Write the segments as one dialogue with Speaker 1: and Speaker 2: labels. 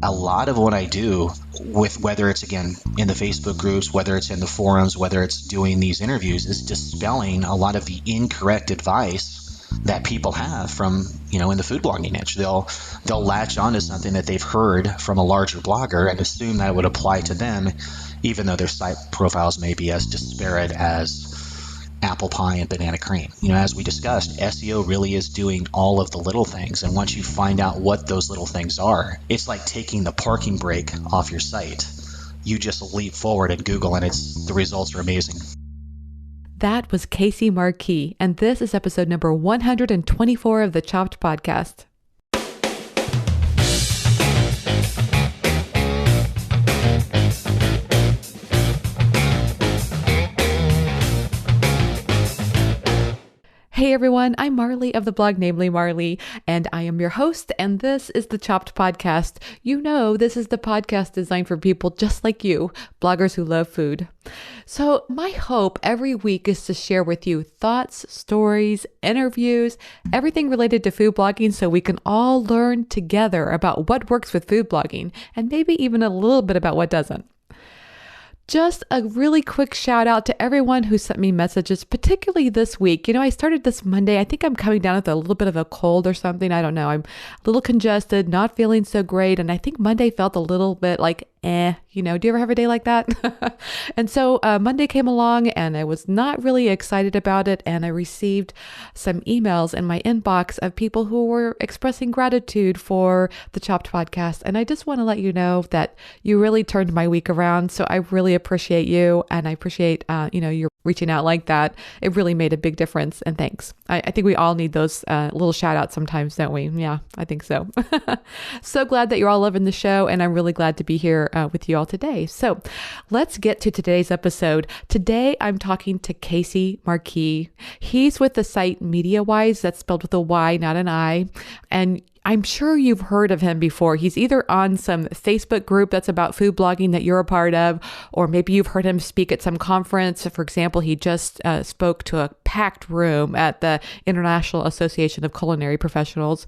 Speaker 1: a lot of what I do with, whether it's again in the Facebook groups, whether it's in the forums, whether it's doing these interviews, is dispelling a lot of the incorrect advice that people have from, in the food blogging niche. They'll latch onto something that they've heard from a larger blogger and assume that it would apply to them, even though their site profiles may be as disparate as apple pie and banana cream. As we discussed, SEO really is doing all of the little things. And once you find out what those little things are, it's like taking the parking brake off your site. You just leap forward in Google and the results are amazing.
Speaker 2: That was Casey Markee, and this is episode number 124 of the Chopped Podcast. Hey everyone, I'm Marley of the blog Namely Marley, and I am your host, and this is the Chopped Podcast. This is the podcast designed for people just like you, bloggers who love food. So my hope every week is to share with you thoughts, stories, interviews, everything related to food blogging so we can all learn together about what works with food blogging, and maybe even a little bit about what doesn't. Just a really quick shout out to everyone who sent me messages, particularly this week. I started this Monday. I think I'm coming down with a little bit of a cold or something. I don't know. I'm a little congested, not feeling so great. And I think Monday felt a little bit like, do you ever have a day like that? And so Monday came along and I was not really excited about it. And I received some emails in my inbox of people who were expressing gratitude for the Chopped Podcast. And I just want to let you know that you really turned my week around. So I really appreciate you. And I appreciate, you're reaching out like that. It really made a big difference. And thanks. I think we all need those little shout outs sometimes, don't we? Yeah, I think so. So glad that you're all loving the show. And I'm really glad to be here with you all today. So let's get to today's episode. Today, I'm talking to Casey Markee. He's with the site MediaWise. That's spelled with a Y, not an I. And I'm sure you've heard of him before. He's either on some Facebook group that's about food blogging that you're a part of, or maybe you've heard him speak at some conference. For example, he just spoke to a packed room at the International Association of Culinary Professionals,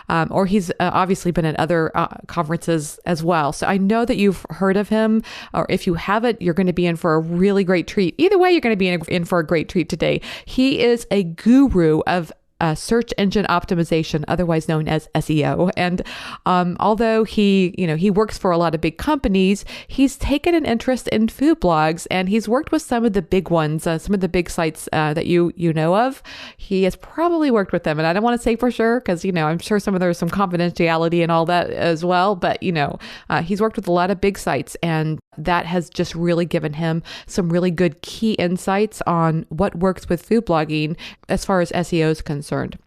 Speaker 2: or he's obviously been at other conferences as well. So I know that you've heard of him, or if you haven't, you're going to be in for a really great treat. Either way, you're going to be in for a great treat today. He is a guru of search engine optimization, otherwise known as SEO. And although he works for a lot of big companies, he's taken an interest in food blogs, and he's worked with some of the big ones, some of the big sites that you know of. He has probably worked with them, and I don't want to say for sure because I'm sure there's some confidentiality and all that as well. But he's worked with a lot of big sites, and that has just really given him some really good key insights on what works with food blogging as far as SEO is concerned.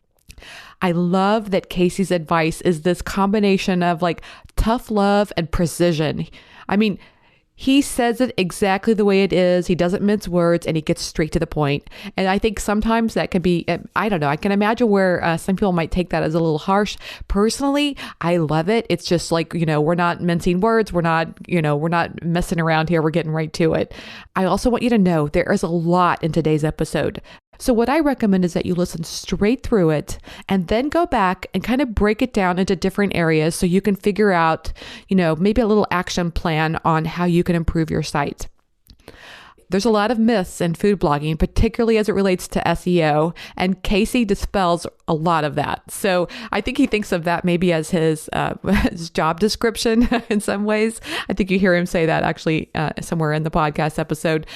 Speaker 2: I love that Casey's advice is this combination of like tough love and precision. I mean, he says it exactly the way it is. He doesn't mince words and he gets straight to the point. And I think sometimes that can be, I don't know, I can imagine where some people might take that as a little harsh. Personally, I love it. It's just like, we're not mincing words. We're not messing around here. We're getting right to it. I also want you to know there is a lot in today's episode. So what I recommend is that you listen straight through it and then go back and kind of break it down into different areas so you can figure out, maybe a little action plan on how you can improve your site. There's a lot of myths in food blogging, particularly as it relates to SEO, and Casey dispels a lot of that. So I think he thinks of that maybe as his job description in some ways. I think you hear him say that actually somewhere in the podcast episode.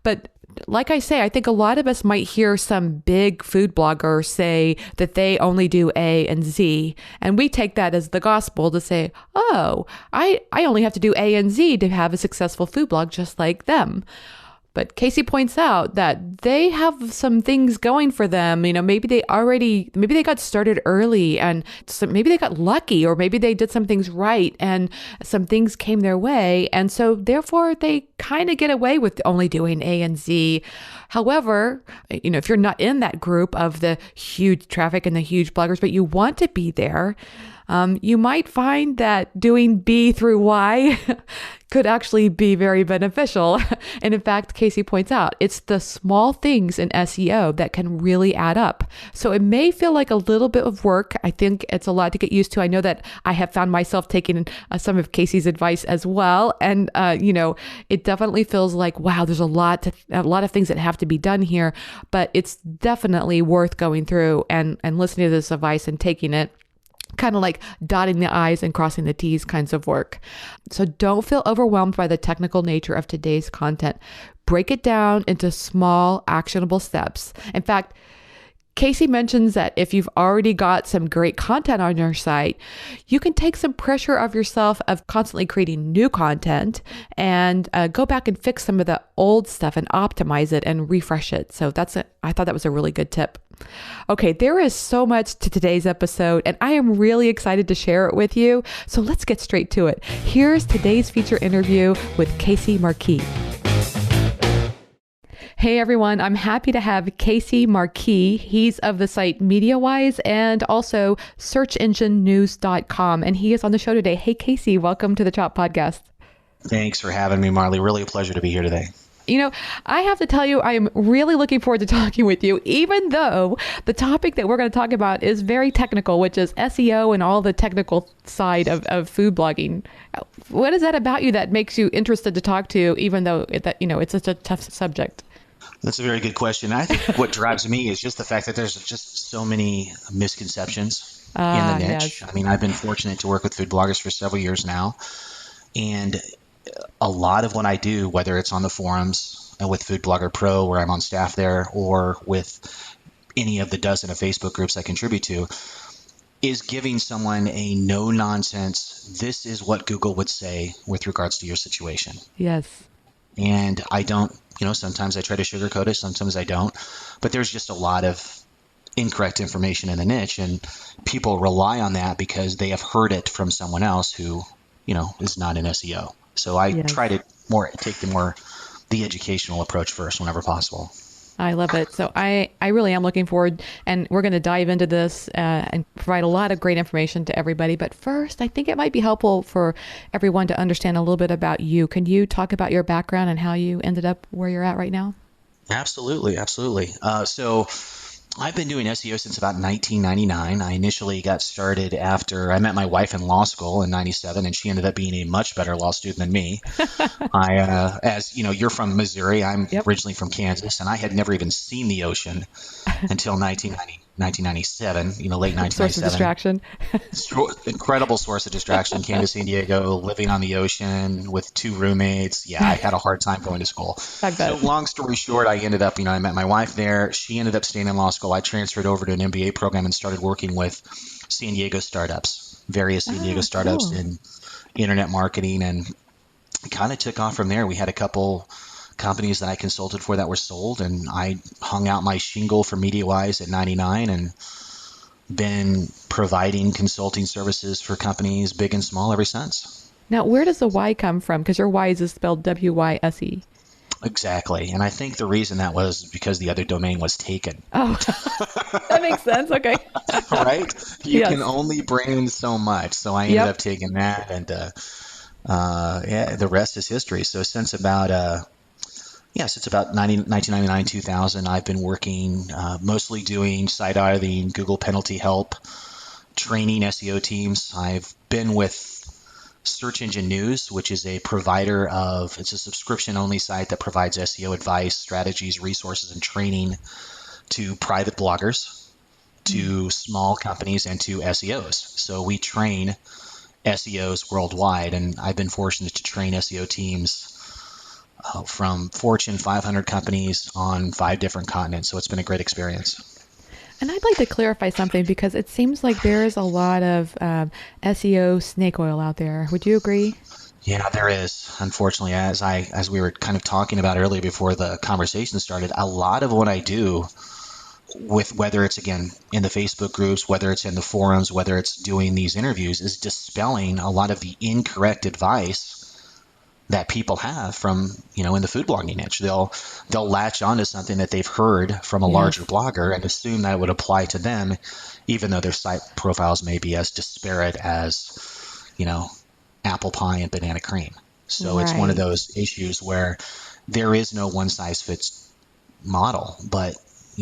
Speaker 2: But like I say, I think a lot of us might hear some big food blogger say that they only do A and Z. And we take that as the gospel to say, oh, I only have to do A and Z to have a successful food blog just like them. But Casey points out that they have some things going for them. Maybe they got started early and so maybe they got lucky, or maybe they did some things right and some things came their way. And so therefore they kind of get away with only doing A and Z. However, if you're not in that group of the huge traffic and the huge bloggers, but you want to be there, you might find that doing B through Y could actually be very beneficial. And in fact, Casey points out, it's the small things in SEO that can really add up. So it may feel like a little bit of work. I think it's a lot to get used to. I know that I have found myself taking some of Casey's advice as well. And, it definitely feels like, wow, there's a lot of things that have to be done here, but it's definitely worth going through and listening to this advice and taking it, kind of like dotting the I's and crossing the T's kinds of work. So don't feel overwhelmed by the technical nature of today's content. Break it down into small, actionable steps. In fact, Casey mentions that if you've already got some great content on your site, you can take some pressure off yourself of constantly creating new content and go back and fix some of the old stuff and optimize it and refresh it. So I thought that was a really good tip. Okay, there is so much to today's episode, and I am really excited to share it with you. So let's get straight to it. Here's today's feature interview with Casey Markee. Hey everyone, I'm happy to have Casey Markee. He's of the site MediaWise and also searchenginenews.com, and he is on the show today. Hey Casey, welcome to the Chop Podcast.
Speaker 1: Thanks for having me, Marley. Really a pleasure to be here today.
Speaker 2: I have to tell you, I am really looking forward to talking with you, even though the topic that we're going to talk about is very technical, which is SEO and all the technical side of food blogging. What is that about you that makes you interested to talk to, even though it's such a tough subject?
Speaker 1: That's a very good question. I think what drives me is just the fact that there's just so many misconceptions in the niche. Yes. I mean, I've been fortunate to work with food bloggers for several years now, and a lot of what I do, whether it's on the forums with Food Blogger Pro, where I'm on staff there, or with any of the dozen of Facebook groups I contribute to, is giving someone a no-nonsense, this is what Google would say with regards to your situation.
Speaker 2: Yes.
Speaker 1: And I don't, sometimes I try to sugarcoat it, sometimes I don't, but there's just a lot of incorrect information in the niche, and people rely on that because they have heard it from someone else who, is not in SEO. So I try to take the educational approach first whenever possible.
Speaker 2: I love it. So I really am looking forward, and we're going to dive into this and provide a lot of great information to everybody. But first, I think it might be helpful for everyone to understand a little bit about you. Can you talk about your background and how you ended up where you're at right now?
Speaker 1: Absolutely. So I've been doing SEO since about 1999. I initially got started after I met my wife in law school in 97, and she ended up being a much better law student than me. As you're from Missouri, I'm originally from Kansas, and I had never even seen the ocean until 1997, late 1997.
Speaker 2: Source of distraction.
Speaker 1: Incredible source of distraction. Came to San Diego, living on the ocean with two roommates. Yeah, I had a hard time going to school.
Speaker 2: I bet.
Speaker 1: So long story short, I ended up, I met my wife there. She ended up staying in law school. I transferred over to an MBA program and started working with San Diego startups, various San Diego startups in internet marketing, and kind of took off from there. We had a couple companies that I consulted for that were sold, and I hung out my shingle for MediaWise at 99 and been providing consulting services for companies big and small ever since.
Speaker 2: Now, where does the Y come from? Because your Wise is spelled W-Y-S-E.
Speaker 1: Exactly. And I think the reason that was because the other domain was taken.
Speaker 2: Oh, that makes sense. Okay.
Speaker 1: Right? You can only brand so much. So I ended up taking that, and the rest is history. So since about 1999, 2000, I've been working mostly doing site auditing, Google penalty help, training SEO teams. I've been with Search Engine News, which is a provider it's a subscription-only site that provides SEO advice, strategies, resources, and training to private bloggers, to small companies, and to SEOs. So we train SEOs worldwide, and I've been fortunate to train SEO teams from Fortune 500 companies on 5 different continents. So it's been a great experience.
Speaker 2: And I'd like to clarify something, because it seems like there is a lot of SEO snake oil out there. Would you agree?
Speaker 1: Yeah, there is. Unfortunately, as we were kind of talking about earlier before the conversation started, a lot of what I do, with whether it's, again, in the Facebook groups, whether it's in the forums, whether it's doing these interviews, is dispelling a lot of the incorrect advice that people have from, in the food blogging niche. They'll latch onto something that they've heard from a larger blogger and assume that it would apply to them, even though their site profiles may be as disparate as, apple pie and banana cream. So it's one of
Speaker 2: Right.
Speaker 1: those issues where there is no one size fits model. But,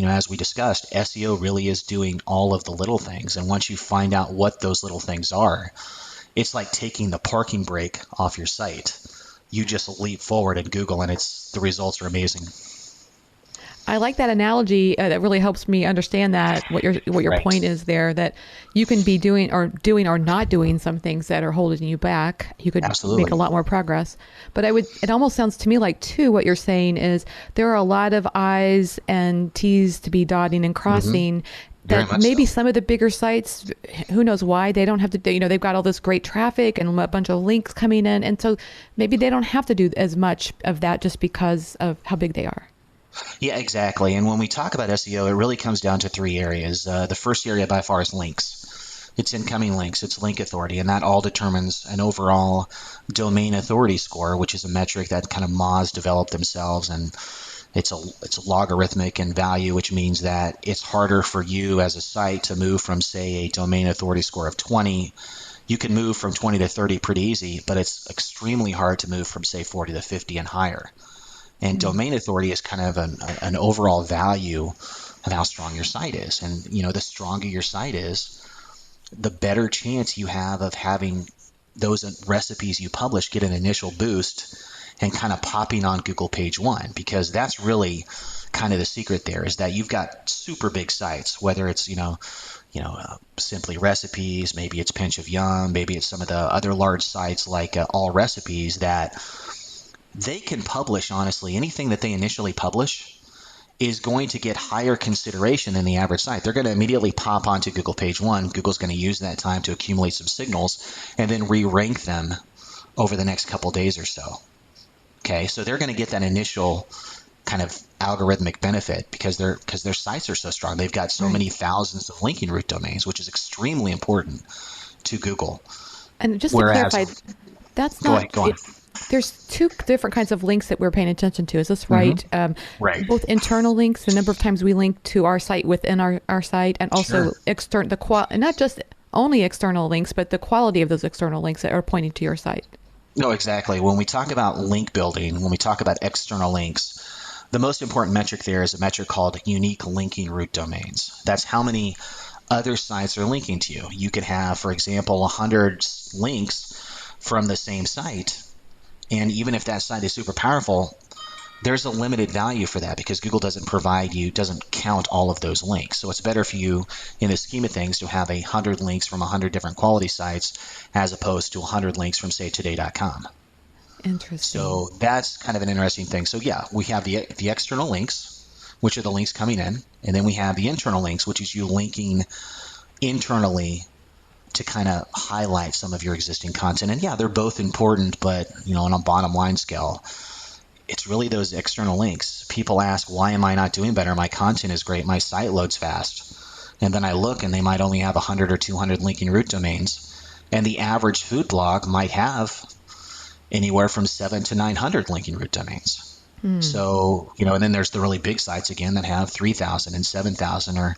Speaker 1: as we discussed, SEO really is doing all of the little things. And once you find out what those little things are, it's like taking the parking brake off your site. You just leap forward in Google and the results are amazing.
Speaker 2: I like that analogy. That really helps me understand that what your
Speaker 1: Right.
Speaker 2: point is there. That you can be doing or not doing some things that are holding you back. You could make a
Speaker 1: Absolutely.
Speaker 2: lot more progress. But it almost sounds to me like too what you're saying is there are a lot of I's and T's to be dotting and
Speaker 1: Hmm.
Speaker 2: crossing.
Speaker 1: Very
Speaker 2: That
Speaker 1: much
Speaker 2: maybe
Speaker 1: so.
Speaker 2: some of the bigger sites, who knows why they don't have to. They've got all this great traffic and a bunch of links coming in, and so maybe they don't have to do as much of that just because of how big they are.
Speaker 1: Yeah, exactly. And when we talk about SEO, it really comes down to three areas. The first area by far is links. It's incoming links, it's link authority, and that all determines an overall domain authority score, which is a metric that kind of Moz developed themselves, and it's logarithmic in value, which means that it's harder for you as a site to move from, say, a domain authority score of 20. You can move from 20 to 30 pretty easy, but it's extremely hard to move from, say, 40 to 50 and higher. And
Speaker 2: Mm.
Speaker 1: domain authority is kind of an overall value of how strong your site is. And, the stronger your site is, the better chance you have of having those recipes you publish get an initial boost and kind of popping on Google page one, because that's really kind of the secret there, is that you've got super big sites, whether it's, Simply Recipes, maybe it's Pinch of Yum, maybe it's some of the other large sites like All Recipes, that they can publish, honestly, anything that they initially publish is going to get higher consideration than the average site. They're going to immediately pop onto Google page one. Google's going to use that time to accumulate some signals and then re-rank them over the next couple days or so. Okay, so they're going to get that initial kind of algorithmic benefit because their sites are so strong. They've got so many
Speaker 2: Right.
Speaker 1: thousands of linking root domains, which is extremely important to Google.
Speaker 2: And just to
Speaker 1: Whereas,
Speaker 2: clarify, that's
Speaker 1: go
Speaker 2: not
Speaker 1: ahead, go on.
Speaker 2: it. There's two different kinds of links that we're paying attention to. Is this
Speaker 1: Hmm.
Speaker 2: right?
Speaker 1: Right.
Speaker 2: Both internal links, the number of times we link to our site within our site, and also
Speaker 1: Sure.
Speaker 2: external, and not just only external links, but the quality of those external links that are pointing to your site.
Speaker 1: No, exactly. When we talk about link building, when we talk about external links, the most important metric there is a metric called unique linking root domains. That's how many other sites are linking to you. You could have, for example, 100 links from the same site. And even if that site is super powerful, there's a limited value for that because Google doesn't count all of those links. So it's better for you in the scheme of things to have 100 links from 100 different quality sites as opposed to 100 links from, say, today.com.
Speaker 2: Interesting.
Speaker 1: So that's kind of an interesting thing. So yeah, we have the external links, which are the links coming in, and then we have the internal links, which is you linking internally to kind of highlight some of your existing content. And yeah, they're both important, but on a bottom line scale, it's really those external links. People ask, why am I not doing better? My content is great. My site loads fast. And then I look and they might only have 100 or 200 linking root domains. And the average food blog might have anywhere from 7 to 900 linking root domains.
Speaker 2: Hmm.
Speaker 1: So, and then there's the really big sites again that have 3,000 and 7,000 or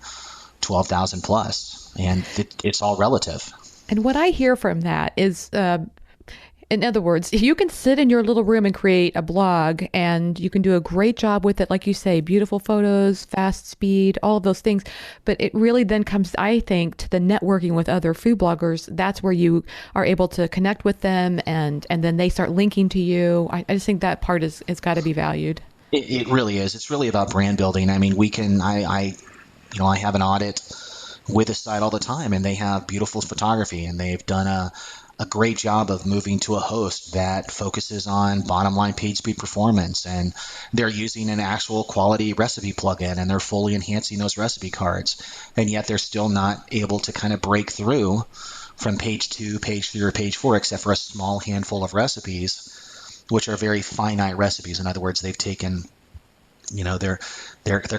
Speaker 1: 12,000 plus. And it's all relative.
Speaker 2: And what I hear from that is, in other words, you can sit in your little room and create a blog and you can do a great job with it. Like you say, beautiful photos, fast speed, all of those things. But it really then comes, I think, to the networking with other food bloggers. That's where you are able to connect with them and then they start linking to you. I just think that part is got to be valued.
Speaker 1: It really is. It's really about brand building. I mean, I have an audit with a site all the time, and they have beautiful photography, and they've done a great job of moving to a host that focuses on bottom line page speed performance, and they're using an actual quality recipe plugin, and they're fully enhancing those recipe cards, and yet they're still not able to kind of break through from page 2, page 3, or page 4, except for a small handful of recipes, which are very finite recipes. In other words, they've taken, they're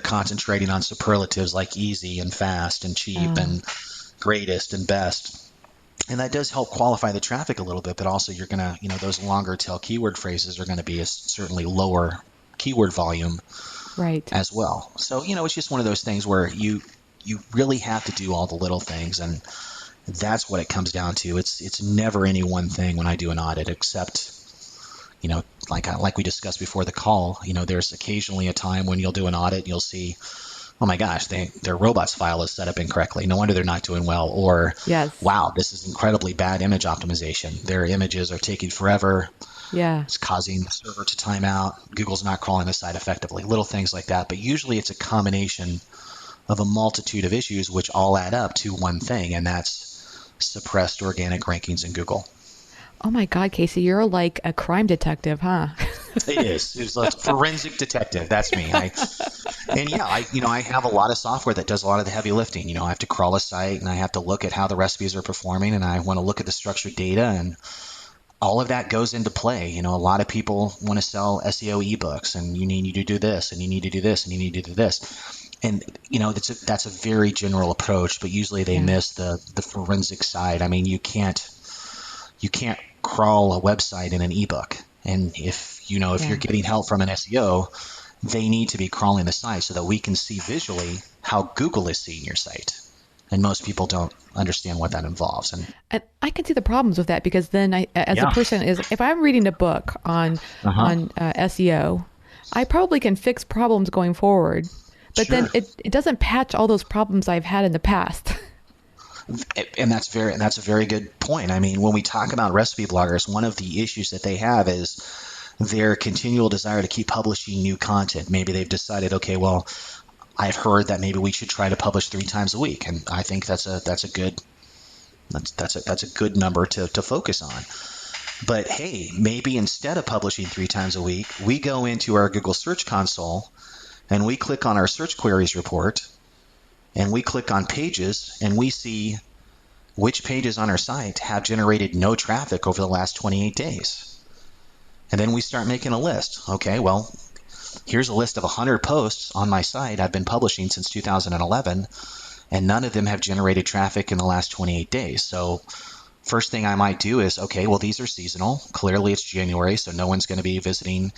Speaker 1: concentrating on superlatives like easy and fast and cheap
Speaker 2: Uh,
Speaker 1: and greatest and best. And that does help qualify the traffic a little bit, but also you're going to, those longer tail keyword phrases are going to be a certainly lower keyword volume
Speaker 2: right.
Speaker 1: as well. So, it's just one of those things where you really have to do all the little things, and that's what it comes down to. It's never any one thing when I do an audit, except like we discussed before the call, there's occasionally a time when you'll do an audit and you'll see, oh my gosh, their robots file is set up incorrectly. No wonder they're not doing well. Or,
Speaker 2: Yes.
Speaker 1: wow, this is incredibly bad image optimization. Their images are taking forever.
Speaker 2: Yeah.
Speaker 1: It's causing the server to time out. Google's not crawling the site effectively. Little things like that. But usually it's a combination of a multitude of issues which all add up to one thing, and that's suppressed organic rankings in Google.
Speaker 2: Oh my God, Casey, you're like a crime detective, huh?
Speaker 1: It is. It's a forensic detective. That's me. I have a lot of software that does a lot of the heavy lifting. I have to crawl a site and I have to look at how the recipes are performing, and I want to look at the structured data, and all of that goes into play. A lot of people want to sell SEO ebooks, and you need to do this, and you need to do this, and you need to do this. And that's a very general approach, but usually they
Speaker 2: Yeah.
Speaker 1: miss the forensic side. I mean, you can't crawl a website in an ebook. And if you're
Speaker 2: Yeah.
Speaker 1: getting help from an SEO, they need to be crawling the site so that we can see visually how Google is seeing your site. And most people don't understand what that involves. And
Speaker 2: And I can see the problems with that because then as a
Speaker 1: yeah,
Speaker 2: person, if I'm reading a book on
Speaker 1: uh-huh,
Speaker 2: SEO, I probably can fix problems going forward. But then
Speaker 1: sure.
Speaker 2: it doesn't patch all those problems I've had in the past.
Speaker 1: And that's a very good point. I mean, when we talk about recipe bloggers, one of the issues that they have is their continual desire to keep publishing new content. Maybe they've decided, okay, well, I've heard that maybe we should try to publish 3 times a week, and I think that's a good number to focus on. But hey, maybe instead of publishing 3 times a week, we go into our Google Search Console and we click on our search queries report and we click on pages and we see which pages on our site have generated no traffic over the last 28 days. And then we start making a list. Okay, well, here's a list of 100 posts on my site I've been publishing since 2011, and none of them have generated traffic in the last 28 days. So first thing I might do is, okay, well, these are seasonal. Clearly it's January, so no one's going to be visiting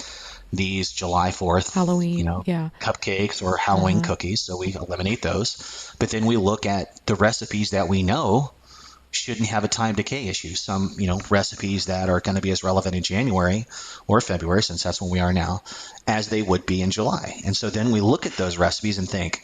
Speaker 1: these July 4th,
Speaker 2: Halloween, yeah.
Speaker 1: cupcakes or Halloween
Speaker 2: Uh-huh.
Speaker 1: cookies. So we eliminate those. But then we look at the recipes that we know shouldn't have a time decay issue. Some, recipes that are going to be as relevant in January or February, since that's when we are now, as they would be in July. And so then we look at those recipes and think,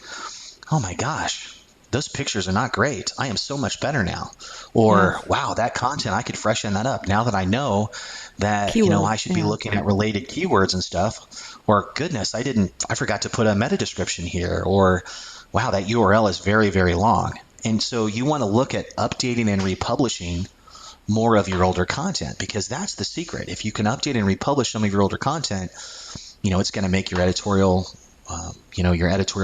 Speaker 1: oh my gosh, those pictures are not great. I am so much better now. Or,
Speaker 2: Yes.
Speaker 1: wow, that content, I could freshen that up now that I know that, I
Speaker 2: Keywords,
Speaker 1: should be
Speaker 2: yeah.
Speaker 1: looking at related keywords and stuff. Or, goodness, I forgot to put a meta description here. Or, wow, that URL is very, very long. And so you want to look at updating and republishing more of your older content, because that's the secret. If you can update and republish some of your older content, it's going to make your editorial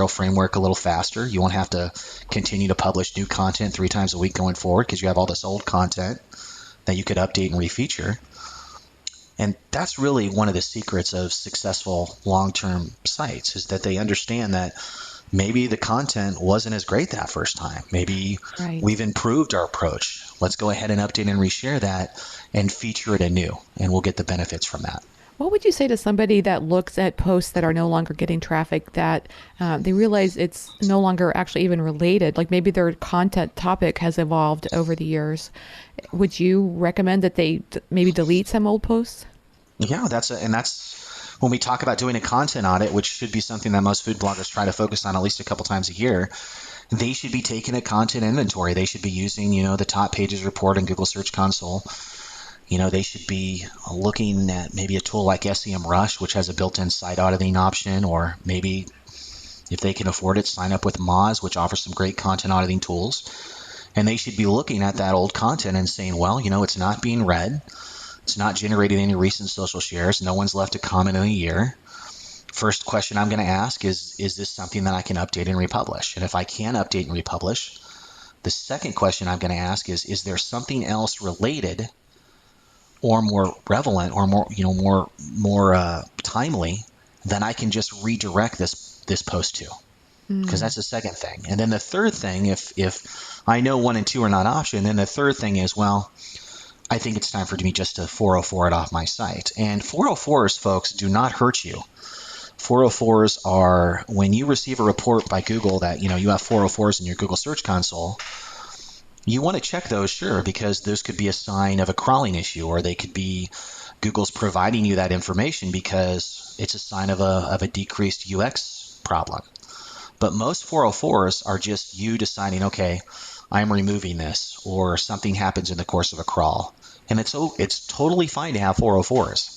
Speaker 1: framework a little faster. You won't have to continue to publish new content 3 times a week going forward because you have all this old content that you could update and refeature. And that's really one of the secrets of successful long-term sites, is that they understand that maybe the content wasn't as great that first time. Maybe
Speaker 2: Right.
Speaker 1: we've improved our approach. Let's go ahead and update and reshare that and feature it anew, and we'll get the benefits from that.
Speaker 2: What would you say to somebody that looks at posts that are no longer getting traffic, that they realize it's no longer actually even related? Like maybe their content topic has evolved over the years. Would you recommend that they maybe delete some old posts?
Speaker 1: Yeah, that's when we talk about doing a content audit, which should be something that most food bloggers try to focus on at least a couple times a year. They should be taking a content inventory. They should be using, the top pages report in Google Search Console. They should be looking at maybe a tool like SEMrush, which has a built-in site auditing option, or maybe if they can afford it, sign up with Moz, which offers some great content auditing tools. And they should be looking at that old content and saying, well, it's not being read. It's not generating any recent social shares. No one's left a comment in a year. First question I'm going to ask is this something that I can update and republish? And if I can update and republish, the second question I'm going to ask is there something else related or more relevant or more timely that I can just redirect this post to? Because
Speaker 2: Mm.
Speaker 1: that's the second thing. And then the third thing, if I know 1 and 2 are not option, then the third thing is, well, I think it's time for me just to 404 it off my site. And 404s, folks, do not hurt you. 404s are when you receive a report by Google that you have 404s in your Google Search Console. You want to check those, sure, because those could be a sign of a crawling issue, or they could be Google's providing you that information because it's a sign of a decreased UX problem. But most 404s are just you deciding, okay, I'm removing this, or something happens in the course of a crawl. And it's totally fine to have 404s.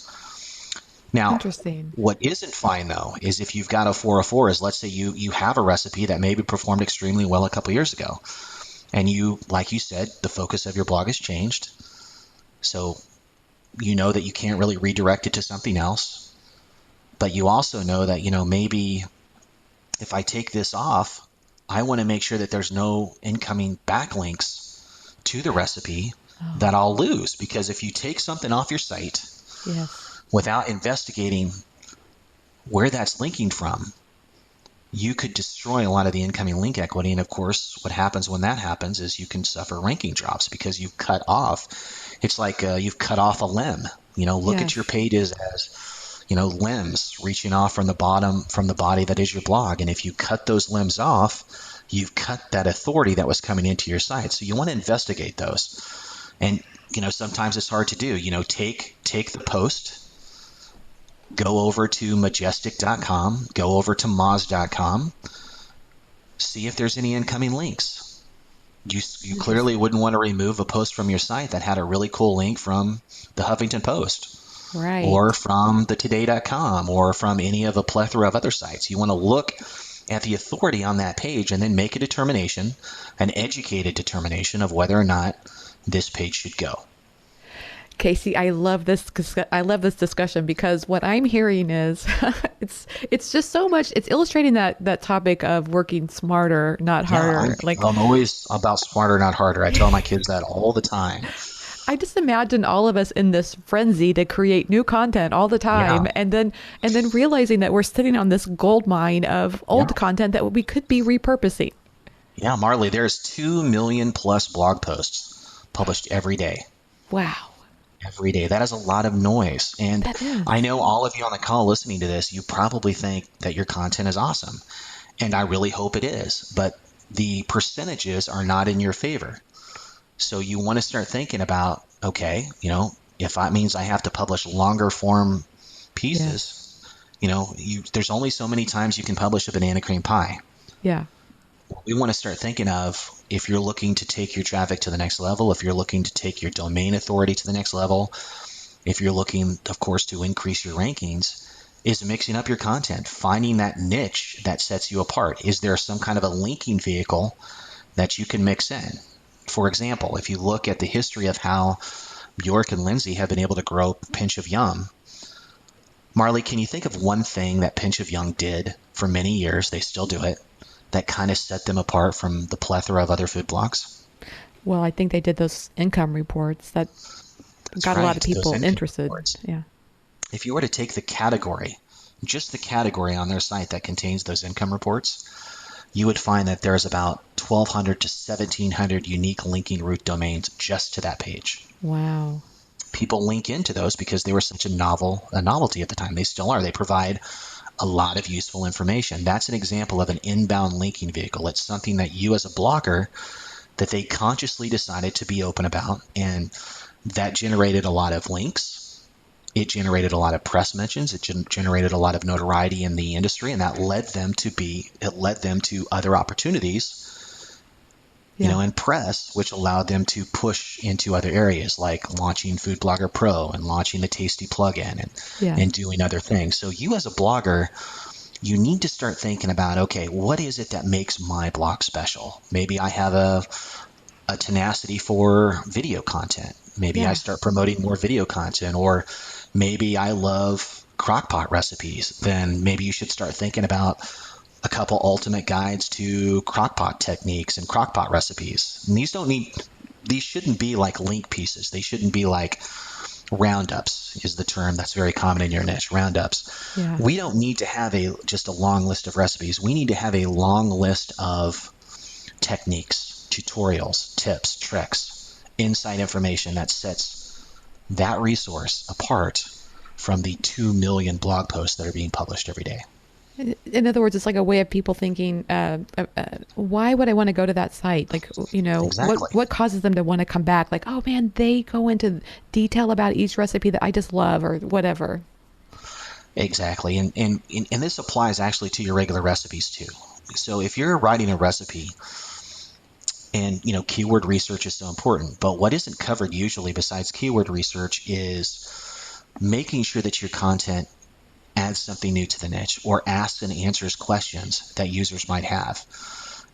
Speaker 1: Now,
Speaker 2: Interesting.
Speaker 1: what isn't fine though is if you've got a 404 is, let's say you have a recipe that maybe performed extremely well a couple years ago, and you, like you said, the focus of your blog has changed. So you know that you can't really redirect it to something else, but you also know that, maybe if I take this off, I want to make sure that there's no incoming backlinks to the recipe
Speaker 2: Oh,
Speaker 1: that I'll lose. Because if you take something off your site
Speaker 2: yes.
Speaker 1: without investigating where that's linking from, you could destroy a lot of the incoming link equity. And of course, what happens when that happens is you can suffer ranking drops because you've cut off. It's like you've cut off a limb. Look at your
Speaker 2: Yes.
Speaker 1: pages as limbs reaching off from the body that is your blog. And if you cut those limbs off, you've cut that authority that was coming into your site. So you want to investigate those. And sometimes it's hard to do. Take the post, go over to majestic.com, go over to moz.com, see if there's any incoming links. You clearly
Speaker 2: Interesting.
Speaker 1: wouldn't want to remove a post from your site that had a really cool link from the Huffington Post, or
Speaker 2: Right.
Speaker 1: from the today.com, or from any of a plethora of other sites. You want to look at the authority on that page and then make a determination, an educated determination of whether or not this page should go.
Speaker 2: Casey, I love this. I love this discussion because what I'm hearing is it's just so much. It's illustrating that topic of working smarter, not
Speaker 1: Yeah,
Speaker 2: harder. Like
Speaker 1: I'm always about smarter, not harder. I tell my kids that all the time.
Speaker 2: I just imagine all of us in this frenzy to create new content all the
Speaker 1: Yeah,
Speaker 2: time, and then realizing that we're sitting on this gold mine of
Speaker 1: yeah,
Speaker 2: old content that we could be repurposing.
Speaker 1: yeah, Marley, there's 2 million plus blog posts published every day.
Speaker 2: Wow,
Speaker 1: Every day. That is a lot of noise. And
Speaker 2: that is.
Speaker 1: I know all of you on the call listening to this, you probably think that your content is awesome. And I really hope it is. But the percentages are not in your favor. So you want to start thinking about, okay, if that means I have to publish longer form
Speaker 2: Yes.
Speaker 1: pieces, there's only so many times you can publish a banana cream pie.
Speaker 2: Yeah.
Speaker 1: We want to start thinking of, if you're looking to take your traffic to the next level, if you're looking to take your domain authority to the next level, if you're looking, of course, to increase your rankings, is mixing up your content, finding that niche that sets you apart. Is there some kind of a linking vehicle that you can mix in? For example, if you look at the history of how Bjork and Lindsay have been able to grow Pinch of Yum, Marley, can you think of one thing that Pinch of Yum did for many years, they still do it, that kind of set them apart from the plethora of other food blogs?
Speaker 2: Well, I think they did those income reports that
Speaker 1: That's
Speaker 2: got a lot
Speaker 1: right,
Speaker 2: of
Speaker 1: those
Speaker 2: people
Speaker 1: income
Speaker 2: interested.
Speaker 1: reports.
Speaker 2: Yeah.
Speaker 1: If you were to take the category, just the category on their site that contains those income reports, you would find that there's about 1,200 to 1,700 unique linking root domains just to that page.
Speaker 2: Wow.
Speaker 1: People link into those because they were such a novelty at the time. They still are. They provide a lot of useful information. That's an example of an inbound linking vehicle. It's something that you as a blogger, that they consciously decided to be open about, and that generated a lot of links. It generated a lot of press mentions. It generated a lot of notoriety in the industry, and that led them to other opportunities,
Speaker 2: Yeah.
Speaker 1: in press, which allowed them to push into other areas like launching Food Blogger Pro and launching the Tasty plugin,
Speaker 2: Yeah.
Speaker 1: and doing other things. So you as a blogger, you need to start thinking about, okay, what is it that makes my blog special? Maybe I have a tenacity for video content. Maybe I
Speaker 2: Yeah.
Speaker 1: start promoting more video content, or maybe I love crockpot recipes. Then maybe you should start thinking about a couple ultimate guides to crockpot techniques and crockpot recipes. And these shouldn't be like link pieces. They shouldn't be like roundups, is the term that's very common in your niche, roundups.
Speaker 2: Yeah.
Speaker 1: We don't need to have just a long list of recipes. We need to have a long list of techniques, tutorials, tips, tricks, insight information that sets that resource apart from the 2 million blog posts that are being published every day.
Speaker 2: In other words, it's like a way of people thinking, why would I want to go to that site? Like,
Speaker 1: Exactly.
Speaker 2: what causes them to want to come back? Like, oh man, they go into detail about each recipe that I just love or whatever.
Speaker 1: Exactly. And this applies actually to your regular recipes too. So if you're writing a recipe and, keyword research is so important, but what isn't covered usually besides keyword research is making sure that your content adds something new to the niche or asks and answers questions that users might have.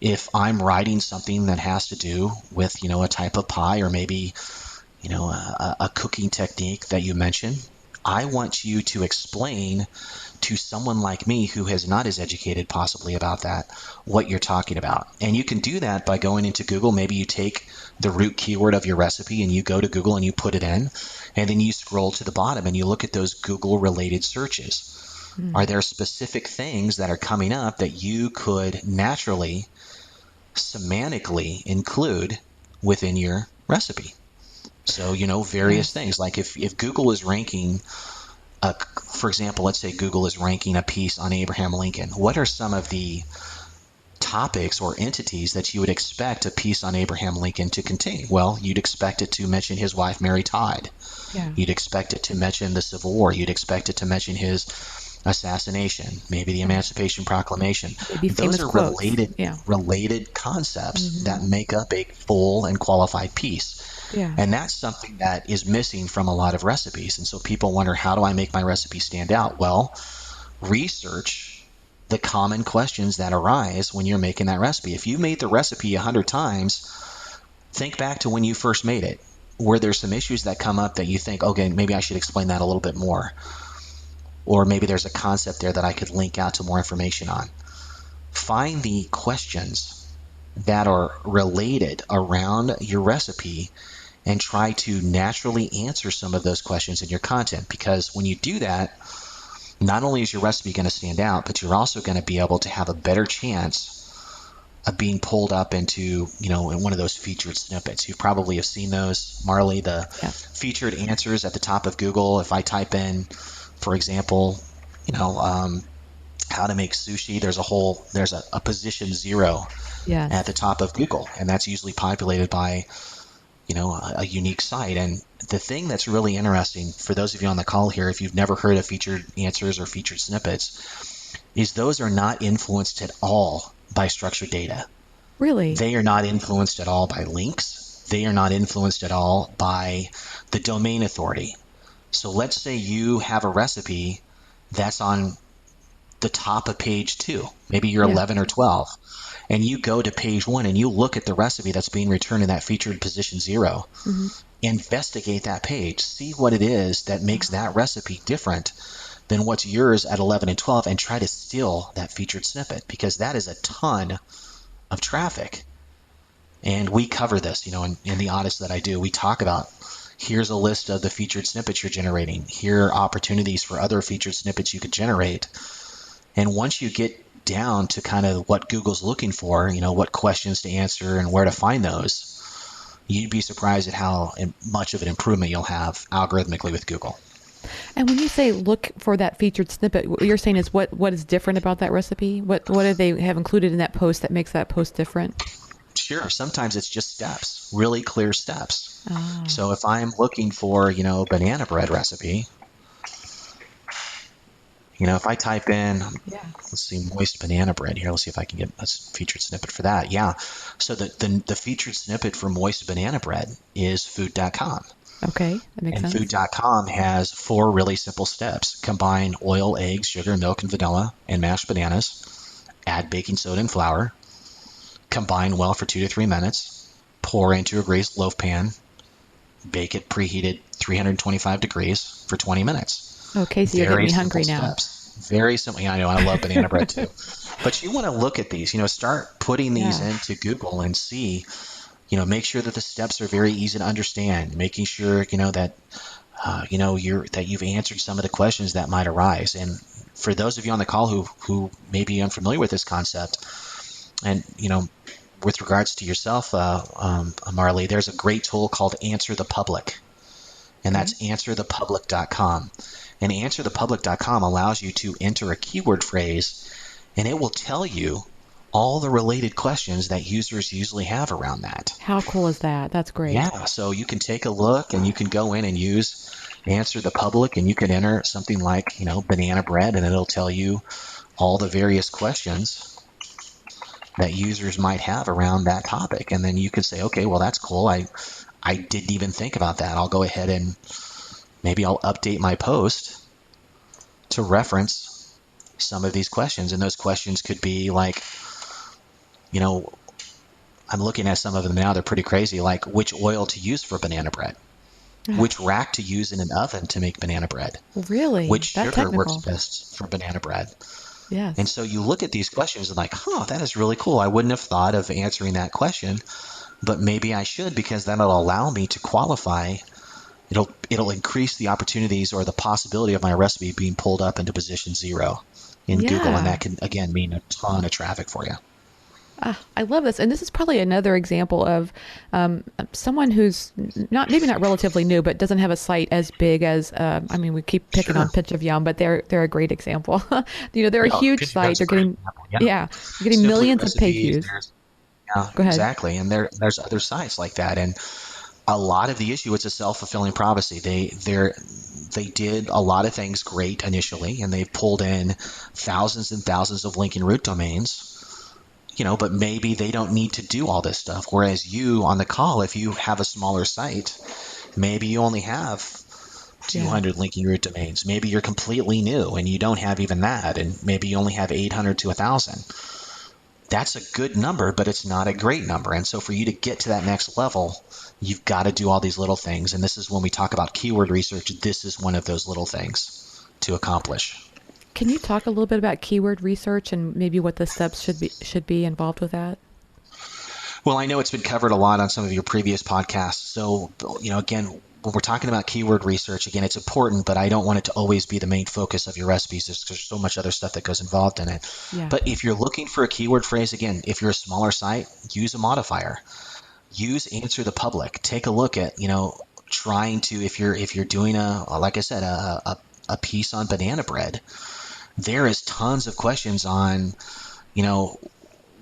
Speaker 1: If I'm writing something that has to do with, a type of pie or maybe, a cooking technique that you mentioned, I want you to explain to someone like me who is not as educated possibly about that, what you're talking about. And you can do that by going into Google. Maybe you take the root keyword of your recipe and you go to Google and you put it in, and then you scroll to the bottom and you look at those Google related searches. Are there specific things that are coming up that you could naturally, semantically include within your recipe? So, various
Speaker 2: Yes.
Speaker 1: things. Like if Google is ranking for example, let's say Google is ranking a piece on Abraham Lincoln. What are some of the topics or entities that you would expect a piece on Abraham Lincoln to contain? Well, you'd expect it to mention his wife, Mary Todd.
Speaker 2: Yeah.
Speaker 1: You'd expect it to mention the Civil War. You'd expect it to mention his assassination, maybe the
Speaker 2: Yeah.
Speaker 1: Emancipation Proclamation.
Speaker 2: Maybe
Speaker 1: Those
Speaker 2: famous
Speaker 1: are
Speaker 2: quotes. Yeah.
Speaker 1: related concepts
Speaker 2: Hmm.
Speaker 1: that make up a full and qualified piece.
Speaker 2: Yeah.
Speaker 1: And that's something that is missing from a lot of recipes. And so people wonder, how do I make my recipe stand out? Well, research the common questions that arise when you're making that recipe. If you made the recipe 100 times, think back to when you first made it. Were there some issues that come up that you think, okay, maybe I should explain that a little bit more? Or maybe there's a concept there that I could link out to more information on. Find the questions that are related around your recipe and try to naturally answer some of those questions in your content. Because when you do that, not only is your recipe going to stand out, but you're also going to be able to have a better chance of being pulled up into, in one of those featured snippets. You probably have seen those, Marley, the
Speaker 2: Yes.
Speaker 1: featured answers at the top of Google. If I type in, for example, you know, um, how to make sushi, there's a position 0 at the
Speaker 2: Yes.
Speaker 1: top of Google, and that's usually populated by, a unique site. And the thing that's really interesting for those of you on the call here, if you've never heard of featured answers or featured snippets, is those are not influenced at all by structured data.
Speaker 2: Really?
Speaker 1: They are not influenced at all by links. They are not influenced at all by the domain authority. So let's say you have a recipe that's on the top of page 2. Maybe you're
Speaker 2: Yeah.
Speaker 1: 11 or 12. And you go to page 1 and you look at the recipe that's being returned in that featured position 0.
Speaker 2: Hmm.
Speaker 1: Investigate that page. See what it is that makes that recipe different than what's yours at 11 and 12, and try to steal that featured snippet, because that is a ton of traffic. And we cover this, in the audits that I do. We talk about, here's a list of the featured snippets you're generating. Here are opportunities for other featured snippets you could generate. And once you get down to kind of what Google's looking for, what questions to answer and where to find those, you'd be surprised at how much of an improvement you'll have algorithmically with Google.
Speaker 2: And when you say look for that featured snippet, what you're saying is what is different about that recipe? What do they have included in that post that makes that post different?
Speaker 1: Sure, sometimes it's just steps, really clear steps.
Speaker 2: Ah.
Speaker 1: So if I'm looking for, banana bread recipe, if I type in,
Speaker 2: Yeah.
Speaker 1: let's see, moist banana bread here. Let's see if I can get a featured snippet for that. Yeah. So the featured snippet for moist banana bread is food.com.
Speaker 2: Okay, that makes
Speaker 1: And
Speaker 2: sense.
Speaker 1: food.com has 4 really simple steps. Combine oil, eggs, sugar, milk, and vanilla and mashed bananas. Add baking soda and flour. Combine well for 2 to 3 minutes. Pour into a greased loaf pan. Bake it preheated 325 degrees for 20 minutes.
Speaker 2: Okay, so you're getting
Speaker 1: Very
Speaker 2: me
Speaker 1: simple
Speaker 2: hungry now.
Speaker 1: steps. Very simple. Yeah, I know. I love banana bread too. But you want to look at these, start putting these
Speaker 2: Yeah.
Speaker 1: into Google and see, make sure that the steps are very easy to understand, making sure, that, that you've answered some of the questions that might arise. And for those of you on the call who may be unfamiliar with this concept, and, with regards to yourself, Marley, there's a great tool called Answer the Public, and
Speaker 2: Okay.
Speaker 1: that's answerthepublic.com. And answerthepublic.com allows you to enter a keyword phrase, and it will tell you all the related questions that users usually have around that.
Speaker 2: How cool is that? That's great.
Speaker 1: Yeah, so you can take a look and you can go in and use Answer the Public, and you can enter something like, banana bread, and it'll tell you all the various questions that users might have around that topic. And then you can say, okay, well, that's cool. I didn't even think about that. I'll go ahead and maybe I'll update my post to reference some of these questions. And those questions could be like, I'm looking at some of them now. They're pretty crazy. Like which oil to use for banana bread, which rack to use in an oven to make banana bread, which
Speaker 2: Really? That
Speaker 1: sugar works
Speaker 2: technical?
Speaker 1: best for banana bread. And
Speaker 2: Yes.
Speaker 1: so you look at these questions and like, that is really cool. I wouldn't have thought of answering that question, but maybe I should, because that'll allow me to qualify. It'll increase the opportunities or the possibility of my recipe being pulled up into position 0 in Google, and
Speaker 2: Yeah.
Speaker 1: that can again mean a ton of traffic for you.
Speaker 2: I love this, and this is probably another example of someone who's maybe not relatively new, but doesn't have a site as big as. I mean, we keep picking on
Speaker 1: Sure.
Speaker 2: Pinch of Yum, but they're a great example. They're a
Speaker 1: Yeah,
Speaker 2: huge
Speaker 1: Pitch
Speaker 2: site.
Speaker 1: Event's a
Speaker 2: They're
Speaker 1: great
Speaker 2: getting,
Speaker 1: example. Yeah.
Speaker 2: yeah, they're getting
Speaker 1: Simply
Speaker 2: millions of page
Speaker 1: recipes.
Speaker 2: views.
Speaker 1: Yeah,
Speaker 2: Go ahead.
Speaker 1: exactly. And there's other sites like that. And a lot of the issue, it's a self-fulfilling prophecy. They did a lot of things great initially, and they pulled in thousands and thousands of link and root domains. But maybe they don't need to do all this stuff. Whereas you on the call, if you have a smaller site, maybe you only have
Speaker 2: Yeah.
Speaker 1: 200 linking root domains. Maybe you're completely new and you don't have even that, and maybe you only have 800 to 1,000. That's a good number, but it's not a great number. And so for you to get to that next level, you've got to do all these little things. And this is when we talk about keyword research, this is one of those little things to accomplish.
Speaker 2: Can you talk a little bit about keyword research and maybe what the steps should be involved with that?
Speaker 1: Well, I know it's been covered a lot on some of your previous podcasts. So, again, when we're talking about keyword research, again, it's important, but I don't want it to always be the main focus of your recipes. There's so much other stuff that goes involved in it.
Speaker 2: Yeah.
Speaker 1: But if you're looking for a keyword phrase, again, if you're a smaller site, use a modifier. Use Answer the Public. Take a look at, trying to, if you're doing like I said, a piece on banana bread, there is tons of questions on, you know,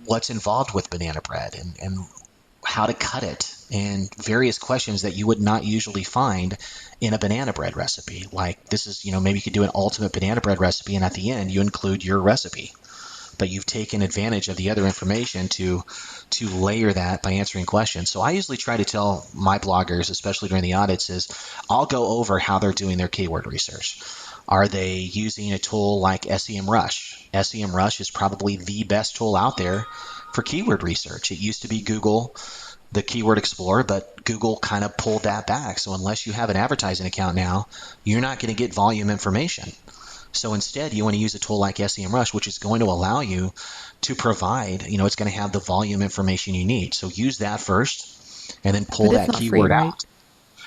Speaker 1: what's involved with banana bread and how to cut it, and various questions that you would not usually find in a banana bread recipe. Like this is, maybe you could do an ultimate banana bread recipe, and at the end you include your recipe, but you've taken advantage of the other information to layer that by answering questions. So I usually try to tell my bloggers, especially during the audits, is I'll go over how they're doing their keyword research. Are they using a tool like SEMrush? SEMrush is probably the best tool out there for keyword research. It used to be Google, the Keyword Explorer, but Google kind of pulled that back. So unless you have an advertising account now, you're not going to get volume information. So instead, you want to use a tool like SEMrush, which is going to allow you to provide, it's going to have the volume information you need. So use that first and then pull
Speaker 2: But it's
Speaker 1: that
Speaker 2: not free,
Speaker 1: keyword
Speaker 2: right?
Speaker 1: out.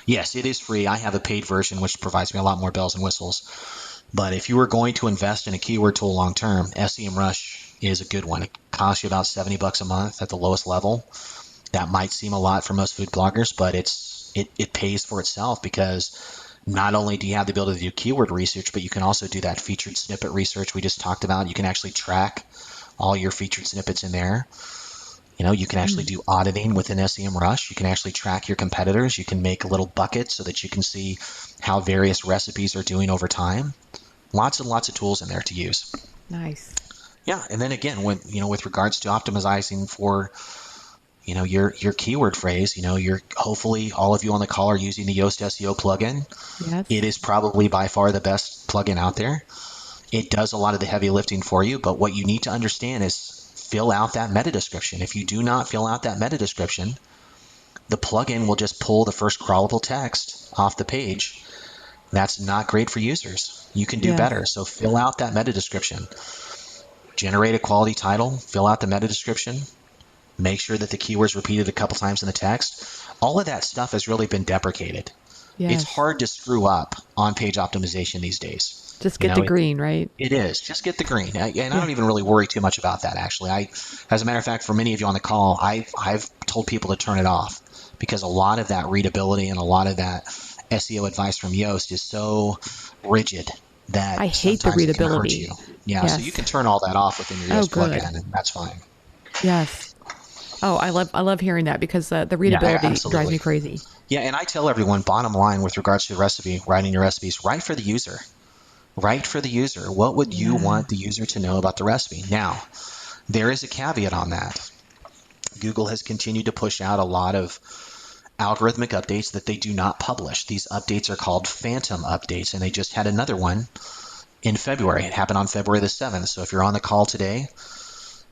Speaker 1: Yes, it is free. I have a paid version, which provides me a lot more bells and whistles. But if you were going to invest in a keyword tool long term, SEMrush is a good one. It costs you about $70 a month at the lowest level. That might seem a lot for most food bloggers, but it pays for itself, because not only do you have the ability to do keyword research, but you can also do that featured snippet research we just talked about. You can actually track all your featured snippets in there. You can actually do auditing within SEMrush. You can actually track your competitors. You can make a little bucket so that you can see how various recipes are doing over time. Lots and lots of tools in there to use.
Speaker 2: Nice.
Speaker 1: Yeah, and then again, with regards to optimizing for your keyword phrase, you're hopefully all of you on the call are using the Yoast SEO plugin. It
Speaker 2: Yes.
Speaker 1: is probably by far the best plugin out there. It does a lot of the heavy lifting for you, but what you need to understand is fill out that meta description. If you do not fill out that meta description, the plugin will just pull the first crawlable text off the page. That's not great for users. You can do
Speaker 2: Yes.
Speaker 1: better. So fill out that meta description. Generate a quality title, fill out the meta description, make sure that the keyword's repeated a couple times in the text. All of that stuff has really been deprecated. It's
Speaker 2: Yes.
Speaker 1: hard to screw up on-page optimization these days.
Speaker 2: Just get the green, right?
Speaker 1: It is. Just get the green. And I
Speaker 2: Yeah.
Speaker 1: don't even really worry too much about that, actually. As a matter of fact, for many of you on the call, I've told people to turn it off, because a lot of that readability and a lot of that SEO advice from Yoast is so rigid
Speaker 2: I
Speaker 1: that
Speaker 2: hate the
Speaker 1: sometimes it can hurt
Speaker 2: readability.
Speaker 1: you. Yeah, so you
Speaker 2: Yes.
Speaker 1: can turn all that off within your
Speaker 2: Oh,
Speaker 1: Yoast
Speaker 2: good.
Speaker 1: plugin, and that's fine.
Speaker 2: Yes. Oh, I love hearing that because the
Speaker 1: Yeah,
Speaker 2: readability drives
Speaker 1: absolutely.
Speaker 2: me crazy.
Speaker 1: Yeah, and I tell everyone, bottom line with regards to the recipe, writing your recipes, write for the user. Write for the user. What would you
Speaker 2: Yeah.
Speaker 1: want the user to know about the recipe? Now, there is a caveat on that. Google has continued to push out a lot of algorithmic updates that they do not publish. These updates are called phantom updates, and they just had another one in February. It happened on February the 7th. So if you're on the call today,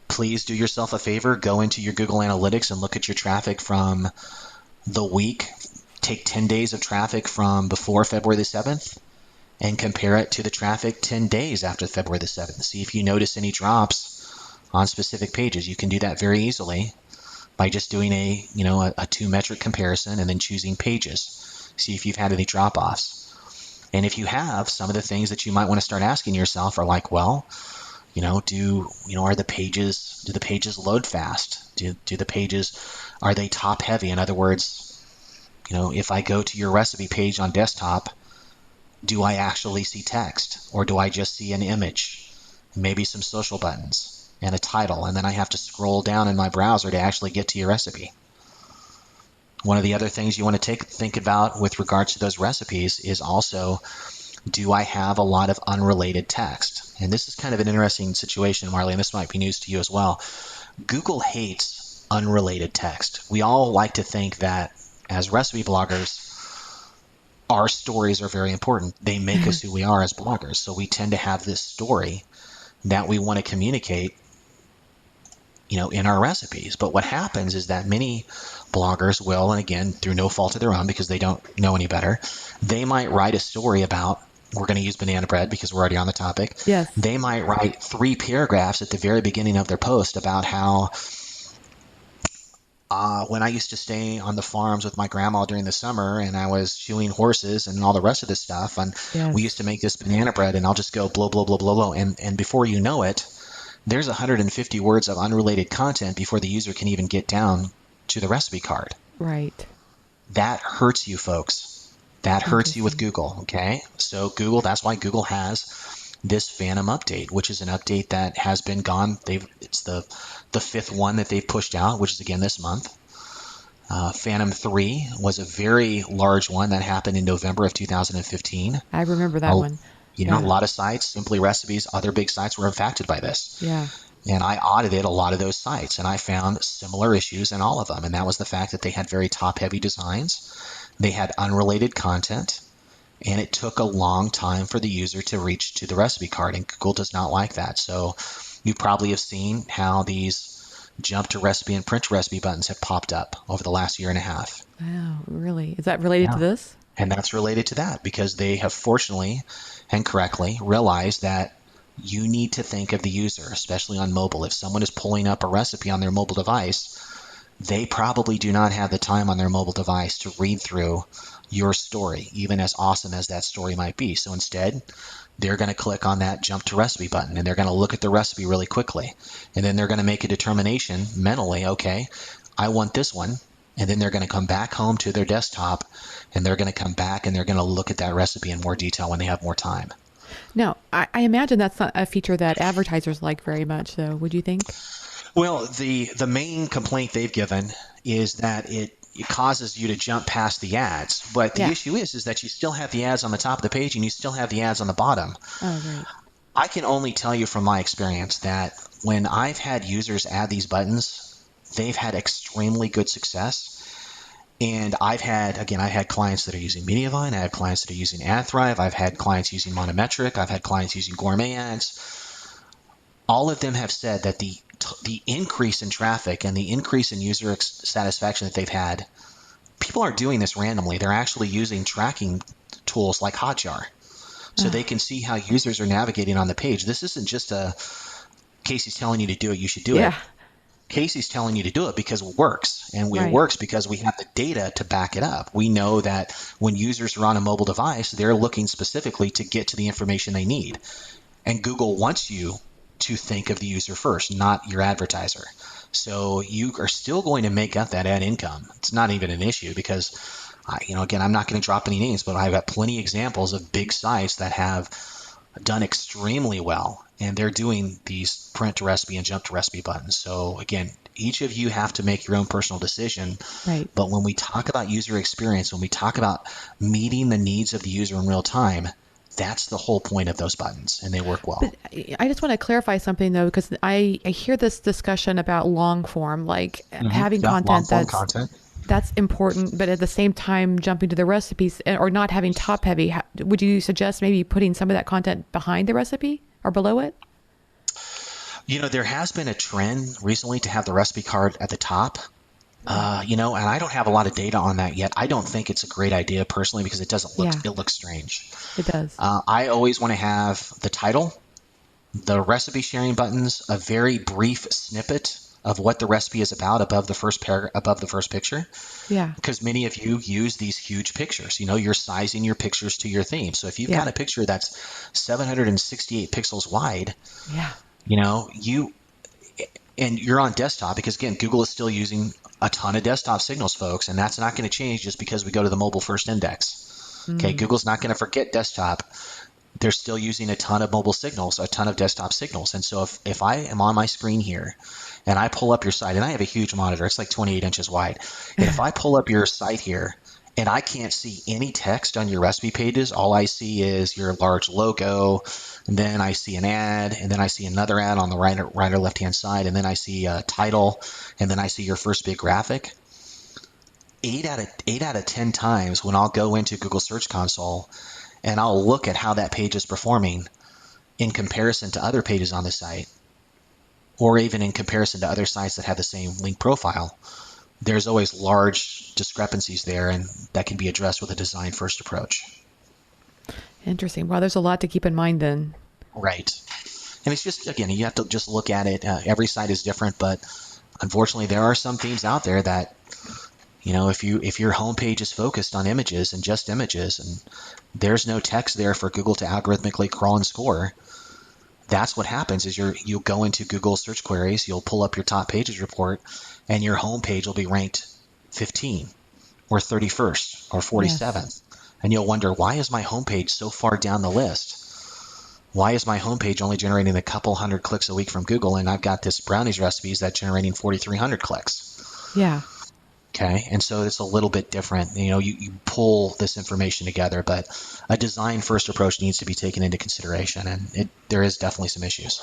Speaker 1: please do yourself a favor, go into your Google Analytics and look at your traffic from the week. Take 10 days of traffic from before February the 7th and compare it to the traffic 10 days after February the 7th. See if you notice any drops on specific pages. You can do that very easily by just doing a two metric comparison and then choosing pages. See if you've had any drop offs. And if you have, some of the things that you might want to start asking yourself are like, well, are do the pages load fast? Do the pages, are they top heavy? In other words, if I go to your recipe page on desktop, do I actually see text or do I just see an image, maybe some social buttons and a title, and then I have to scroll down in my browser to actually get to your recipe? One of the other things you want to think about with regards to those recipes is also, do I have a lot of unrelated text? And this is kind of an interesting situation, Marley, and this might be news to you as well. Google hates unrelated text. We all like to think that as recipe bloggers, our stories are very important. They make us who we are as bloggers. So we tend to have this story that we want to communicate, in our recipes. But what happens is that many bloggers will, and again, through no fault of their own because they don't know any better, they might write a story about, we're going to use banana bread because we're already on the topic.
Speaker 2: Yes.
Speaker 1: They might write 3 paragraphs at the very beginning of their post about how when I used to stay on the farms with my grandma during the summer and I was shoeing horses and all the rest of this stuff, and we used to
Speaker 2: Yes.
Speaker 1: make this banana bread, and I'll just go blow, blow, blow, blow, blow. And before you know it, there's 150 words of unrelated content before the user can even get down to the recipe card.
Speaker 2: Right.
Speaker 1: That hurts you, folks. That hurts you with
Speaker 2: Interesting.
Speaker 1: Google, okay? So Google, that's why Google has this Phantom update, which is an update that has been gone. It's the fifth one that they've pushed out, which is again this month. Phantom 3 was a very large one that happened in November of 2015.
Speaker 2: I remember that
Speaker 1: A,
Speaker 2: one.
Speaker 1: a
Speaker 2: Yeah.
Speaker 1: lot of sites, Simply Recipes, other big sites were impacted by this.
Speaker 2: Yeah.
Speaker 1: And I audited a lot of those sites, and I found similar issues in all of them. And that was the fact that they had very top-heavy designs. They had unrelated content, and it took a long time for the user to reach to the recipe card, and Google does not like that. So you probably have seen how these jump to recipe and print recipe buttons have popped up over the last year and a half.
Speaker 2: Wow. Really? Is that related to
Speaker 1: Yeah.
Speaker 2: this?
Speaker 1: And that's related to that because they have fortunately and correctly realized that you need to think of the user, especially on mobile. If someone is pulling up a recipe on their mobile device, they probably do not have the time on their mobile device to read through your story, even as awesome as that story might be. So instead, they're going to click on that jump to recipe button and they're going to look at the recipe really quickly. And then they're going to make a determination mentally, okay, I want this one. And then they're going to come back home to their desktop and they're going to come back and they're going to look at that recipe in more detail when they have more time.
Speaker 2: Now, I imagine that's not a feature that advertisers like very much, though. Would you think?
Speaker 1: Well, the main complaint they've given is that it causes you to jump past the ads. But the
Speaker 2: Yeah.
Speaker 1: issue is that you still have the ads on the top of the page and you still have the ads on the bottom.
Speaker 2: Oh, right.
Speaker 1: I can only tell you from my experience that when I've had users add these buttons, they've had extremely good success. And I've had clients that are using Mediavine. I have clients that are using AdThrive. I've had clients using Monometric. I've had clients using Gourmet Ads. All of them have said that the increase in traffic and the increase in user satisfaction that they've had, people aren't doing this randomly. They're actually using tracking tools like Hotjar. So they can see how users are navigating on the page. This isn't just a Casey's telling you to do it, you should do it.
Speaker 2: Yeah.
Speaker 1: Casey's telling you to do it because it works. And it
Speaker 2: Right.
Speaker 1: works because we have the data to back it up. We know that when users are on a mobile device, they're looking specifically to get to the information they need. And Google wants you to think of the user first, not your advertiser. So you are still going to make up that ad income. It's not even an issue because Again, I'm not going to drop any names, but I've got plenty of examples of big sites that have done extremely well, and they're doing these print to recipe and jump to recipe buttons. So again, each of you have to make your own personal decision.
Speaker 2: Right.
Speaker 1: But when we talk about user experience, when we talk about meeting the needs of the user in real time, that's the whole point of those buttons, and they work well.
Speaker 2: But I just want to clarify something though, because I hear this discussion about long form, like having
Speaker 1: Yeah, long
Speaker 2: content
Speaker 1: form content.
Speaker 2: that's important, but at the same time jumping to the recipes or not having top heavy. Would you suggest maybe putting some of that content behind the recipe or below it?
Speaker 1: There has been a trend recently to have the recipe card at the top. And I don't have a lot of data on that yet. I don't think it's a great idea personally because it doesn't look,
Speaker 2: Yeah,
Speaker 1: it looks strange.
Speaker 2: it does.
Speaker 1: I always want to have the title, the recipe sharing buttons, a very brief snippet of what the recipe is about above the first above the first picture,
Speaker 2: Yeah,
Speaker 1: because many of you use these huge pictures. You're sizing your pictures to your theme. So if you've
Speaker 2: yeah,
Speaker 1: got a picture that's 768 pixels wide,
Speaker 2: yeah,
Speaker 1: you and you're on desktop, because again, Google is still using a ton of desktop signals, folks, and that's not going to change just because we go to the mobile first index. Okay, Google's not going to forget desktop. They're still using a ton of mobile signals, a ton of desktop signals. And so if I am on my screen here and I pull up your site, and I have a huge monitor, it's like 28 inches wide. And if I pull up your site here and I can't see any text on your recipe pages, all I see is your large logo, and then I see an ad, and then I see another ad on the right or left-hand side, and then I see a title, and then I see your first big graphic. 8 out of 10 times when I'll go into Google Search Console and I'll look at how that page is performing in comparison to other pages on the site, or even in comparison to other sites that have the same link profile, there's always large discrepancies there, and that can be addressed with a design first approach.
Speaker 2: Interesting. Well, there's a lot to keep in mind then.
Speaker 1: Right. And it's just, again, you have to just look at it. Every site is different, but unfortunately there are some themes out there that, if your homepage is focused on images and just images, and there's no text there for Google to algorithmically crawl and score, that's what happens is you'll go into Google search queries, you'll pull up your top pages report, and your homepage will be ranked 15 or 31st or 47th.
Speaker 2: Yes.
Speaker 1: And you'll wonder, why is my homepage so far down the list? Why is my homepage only generating a couple hundred clicks a week from Google, and I've got this brownies recipes that's generating 4,300 clicks?
Speaker 2: Yeah.
Speaker 1: Okay, and so it's a little bit different. You pull this information together, but a design first approach needs to be taken into consideration, and there is definitely some issues.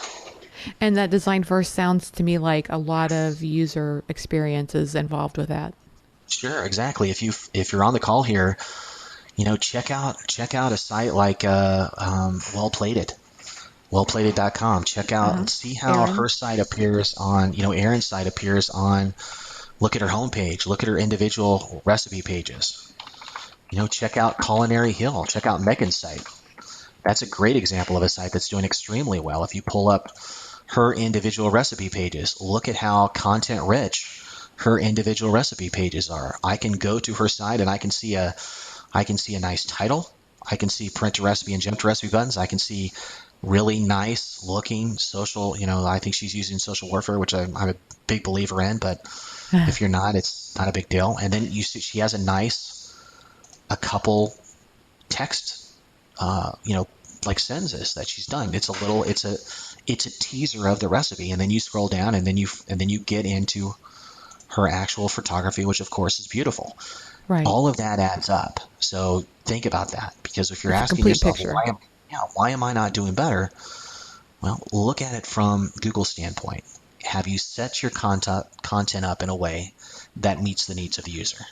Speaker 2: And that design first sounds to me like a lot of user experiences involved with that.
Speaker 1: Sure, exactly. If you're on the call here, check out a site like wellplated.com. Check out, see how
Speaker 2: Aaron?
Speaker 1: her site appears on, Erin's site appears on. Look at her homepage. Look at her individual recipe pages. Check out Culinary Hill. Check out Megan's site. That's a great example of a site that's doing extremely well. If you pull up her individual recipe pages, look at how content rich her individual recipe pages are. I can go to her site and I can see a nice title. I can see print to recipe and jump to recipe buttons. I can see really nice looking social, I think she's using social warfare, which I'm a big believer in, but if you're not, it's not a big deal. And then you see she has a couple text, like sentences that she's done. It's a teaser of the recipe, and then you scroll down, and then you get into her actual photography, which of course is beautiful.
Speaker 2: Right.
Speaker 1: All of that adds up. So think about that, because if you're
Speaker 2: It's a
Speaker 1: asking
Speaker 2: complete
Speaker 1: yourself,
Speaker 2: picture.
Speaker 1: why am I not doing better? Well, look at it from Google's standpoint. Have you set your content up in a way that meets the needs of the user?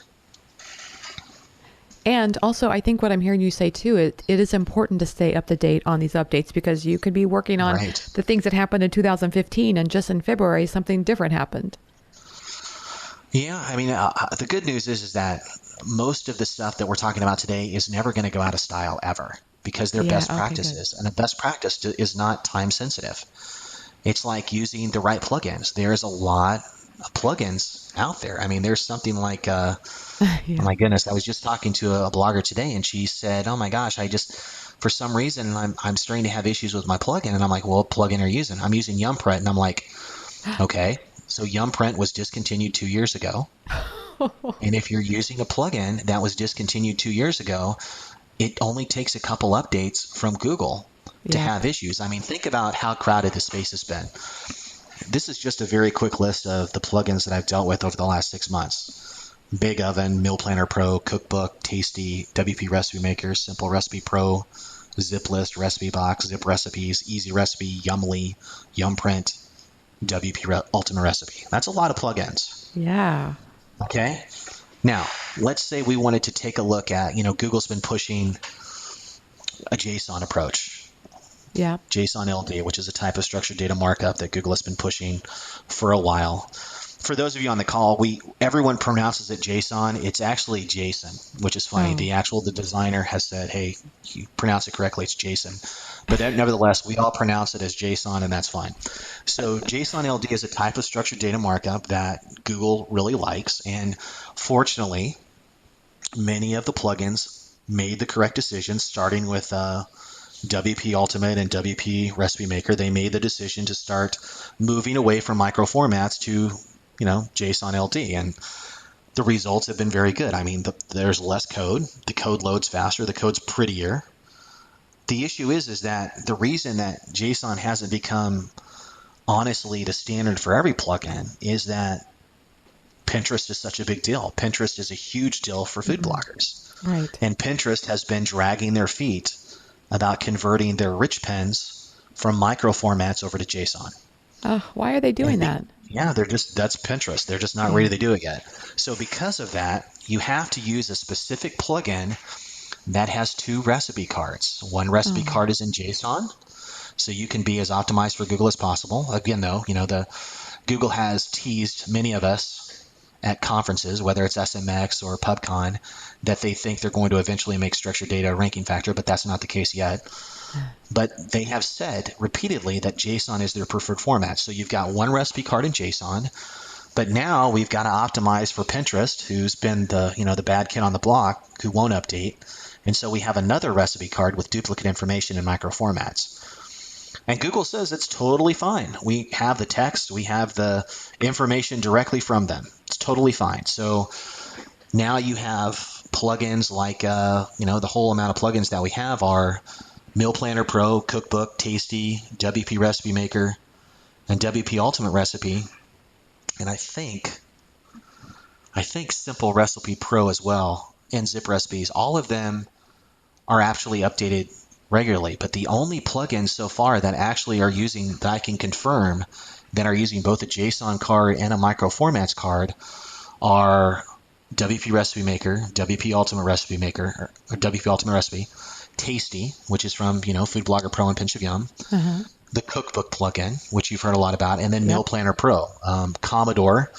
Speaker 2: And also, I think what I'm hearing you say too, it is important to stay up to date on these updates because you could be working on
Speaker 1: Right.
Speaker 2: the things that happened in 2015 and just in February, something different happened.
Speaker 1: Yeah, I mean, the good news is that most of the stuff that we're talking about today is never going to go out of style ever, because they're
Speaker 2: Yeah.
Speaker 1: best
Speaker 2: Okay, good.
Speaker 1: practices, and a best practice is not time sensitive. It's like using the right plugins. There's a lot of plugins out there. I mean, there's something like, oh
Speaker 2: Yeah.
Speaker 1: my goodness, I was just talking to a blogger today, and she said, oh my gosh, for some reason, I'm starting to have issues with my plugin. And I'm like, well, what plugin are you using? I'm using YumPrint. And I'm like, okay, so YumPrint was discontinued 2 years ago. And if you're using a plugin that was discontinued 2 years ago, it only takes a couple updates from Google to
Speaker 2: Yeah.
Speaker 1: have issues. I mean, think about how crowded the space has been. This is just a very quick list of the plugins that I've dealt with over the last 6 months. Big Oven, Meal Planner Pro, Cookbook, Tasty, WP Recipe Maker, Simple Recipe Pro, Zip List, Recipe Box, Zip Recipes, Easy Recipe, Yumly, Yumprint, WP Ultimate Recipe. That's a lot of plugins.
Speaker 2: Yeah.
Speaker 1: Okay. Now, let's say we wanted to take a look at, Google's been pushing a JSON approach,
Speaker 2: Yeah.
Speaker 1: JSON LD, which is a type of structured data markup that Google has been pushing for a while. For those of you on the call, everyone pronounces it JSON. It's actually JSON, which is funny.
Speaker 2: Oh.
Speaker 1: The designer has said, "Hey, you pronounce it correctly. It's JSON." But nevertheless, we all pronounce it as JSON, and that's fine. So JSON LD is a type of structured data markup that Google really likes, and fortunately, many of the plugins made the correct decision, starting with WP Ultimate and WP Recipe Maker. They made the decision to start moving away from micro formats to, JSON LD, and the results have been very good. I mean, there's less code, the code loads faster, the code's prettier. The issue is that the reason that JSON hasn't become honestly the standard for every plugin is that Pinterest is such a big deal. Pinterest is a huge deal for food bloggers.
Speaker 2: Right.
Speaker 1: And Pinterest has been dragging their feet about converting their rich pens from micro formats over to JSON.
Speaker 2: Why are they doing that?
Speaker 1: Yeah, that's Pinterest. They're just not
Speaker 2: Yeah.
Speaker 1: ready to do it yet. So because of that, you have to use a specific plugin that has two recipe cards. One recipe
Speaker 2: Oh.
Speaker 1: card is in JSON, so you can be as optimized for Google as possible. Again, though, the Google has teased many of us at conferences, whether it's SMX or PubCon, that they think they're going to eventually make structured data a ranking factor, but that's not the case yet. But they have said repeatedly that JSON is their preferred format. So you've got one recipe card in JSON, but now we've got to optimize for Pinterest, who's been the bad kid on the block who won't update. And so we have another recipe card with duplicate information in micro formats. And Google says it's totally fine. We have the text, we have the information directly from them. It's totally fine. So now you have plugins like, the whole amount of plugins that we have are Meal Planner Pro, Cookbook, Tasty, WP Recipe Maker, and WP Ultimate Recipe. And I think Simple Recipe Pro as well, and Zip Recipes. All of them are actually updated regularly, but the only plugins so far that actually are using, that I can confirm, that are using both a JSON card and a micro formats card are WP Recipe Maker, WP Ultimate Recipe Maker, or WP Ultimate Recipe, Tasty, which is from Food Blogger Pro and Pinch of Yum, the Cookbook plugin, which you've heard a lot about, and then Meal Planner Pro. Commodore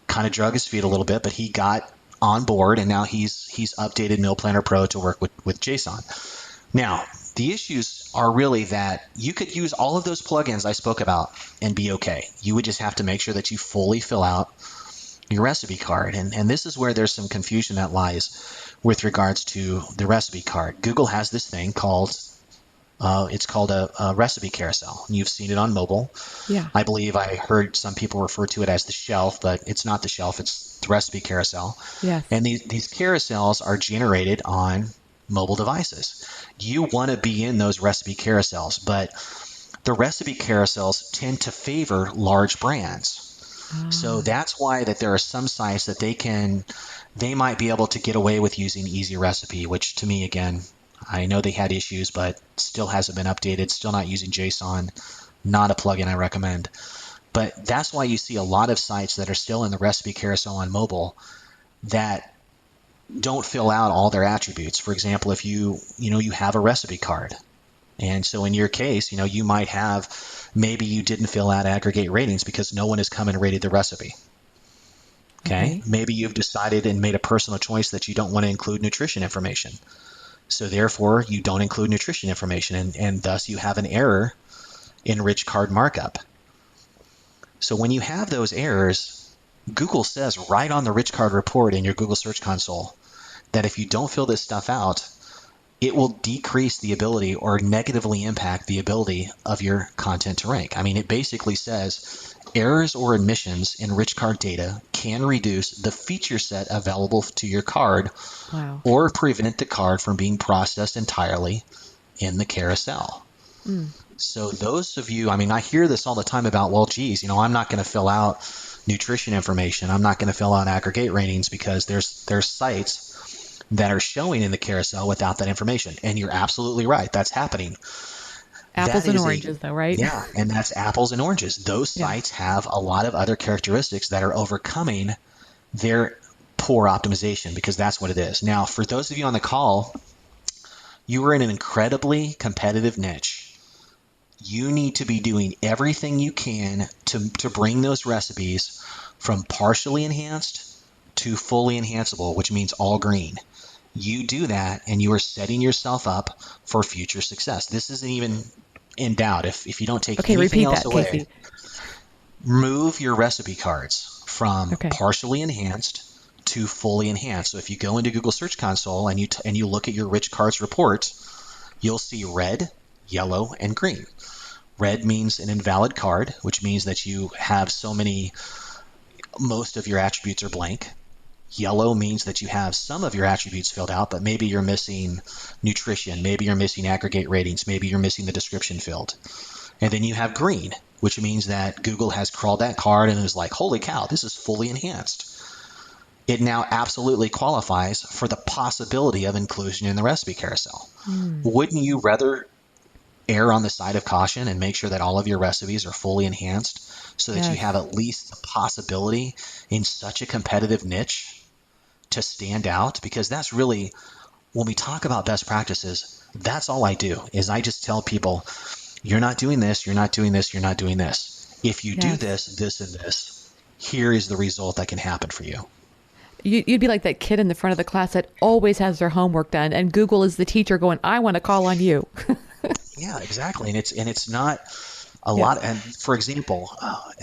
Speaker 1: kind of drug his feet a little bit, but he got on board, and now he's updated Meal Planner Pro to work with JSON. Now, the issues are really that you could use all of those plugins I spoke about and be okay. You would just have to make sure that you fully fill out your recipe card. And this is where there's some confusion that lies with regards to the recipe card. Google has this thing called, it's called a recipe carousel. You've seen it on mobile.
Speaker 2: Yeah.
Speaker 1: I believe I heard some people refer to it as the shelf, but it's not the shelf, it's the recipe carousel.
Speaker 2: Yes.
Speaker 1: And these carousels are generated on mobile devices. You want to be in those recipe carousels, but the recipe carousels tend to favor large brands. So that's why that there are some sites that they might be able to get away with using Easy Recipe, which to me, again, I know they had issues, but still hasn't been updated, still not using JSON, not a plugin I recommend. But that's why you see a lot of sites that are still in the recipe carousel on mobile that don't fill out all their attributes. For example, if you have a recipe card, and so in your case, you might have, maybe you didn't fill out aggregate ratings because no one has come and rated the recipe. Okay? Maybe you've decided and made a personal choice that you don't want to include nutrition information. So therefore, you don't include nutrition information, and thus you have an error in rich card markup. So when you have those errors, Google says right on the rich card report in your Google Search Console that if you don't fill this stuff out, it will decrease the ability or negatively impact the ability of your content to rank. I mean, it basically says errors or omissions in rich card data can reduce the feature set available to your card
Speaker 2: Wow.
Speaker 1: or prevent the card from being processed entirely in the carousel.
Speaker 2: Mm.
Speaker 1: So those of you, I mean, I hear this all the time about, well, geez, I'm not going to fill out nutrition information. I'm not going to fill out aggregate ratings because there's sites that are showing in the carousel without that information. And you're absolutely right. That's happening. That
Speaker 2: Apples and
Speaker 1: is
Speaker 2: oranges, though, right?
Speaker 1: yeah, and that's apples and oranges. Those
Speaker 2: Yeah.
Speaker 1: sites have a lot of other characteristics that are overcoming their poor optimization, because that's what it is. Now, for those of you on the call, you are in an incredibly competitive niche. You need to be doing everything you can to bring those recipes from partially enhanced to fully enhanceable, which means all green. You do that and you are setting yourself up for future success. This isn't even in doubt. If you don't take
Speaker 2: Okay,
Speaker 1: anything
Speaker 2: repeat
Speaker 1: else
Speaker 2: that,
Speaker 1: away,
Speaker 2: Casey.
Speaker 1: move your recipe cards from
Speaker 2: Okay.
Speaker 1: partially enhanced to fully enhanced. So if you go into Google Search Console and you look at your rich cards report, you'll see red, yellow, and green. Red means an invalid card, which means that you have most of your attributes are blank. Yellow means that you have some of your attributes filled out, but maybe you're missing nutrition, maybe you're missing aggregate ratings, maybe you're missing the description field. And then you have green, which means that Google has crawled that card and is like, holy cow, this is fully enhanced. It now absolutely qualifies for the possibility of inclusion in the recipe carousel.
Speaker 2: Mm.
Speaker 1: Wouldn't you rather err on the side of caution and make sure that all of your recipes are fully enhanced so that you
Speaker 2: Yes.
Speaker 1: have at least the possibility in such a competitive niche to stand out? Because that's really, when we talk about best practices, that's all I do is I just tell people, you're not doing this, you're not doing this, you're not doing this. If you do
Speaker 2: Yes.
Speaker 1: this, this, and this, here is the result that can happen for you.
Speaker 2: You'd be like that kid in the front of the class that always has their homework done, and Google is the teacher going, I want to call on you.
Speaker 1: Yeah, exactly. And it's not a
Speaker 2: Yeah.
Speaker 1: lot. And for example,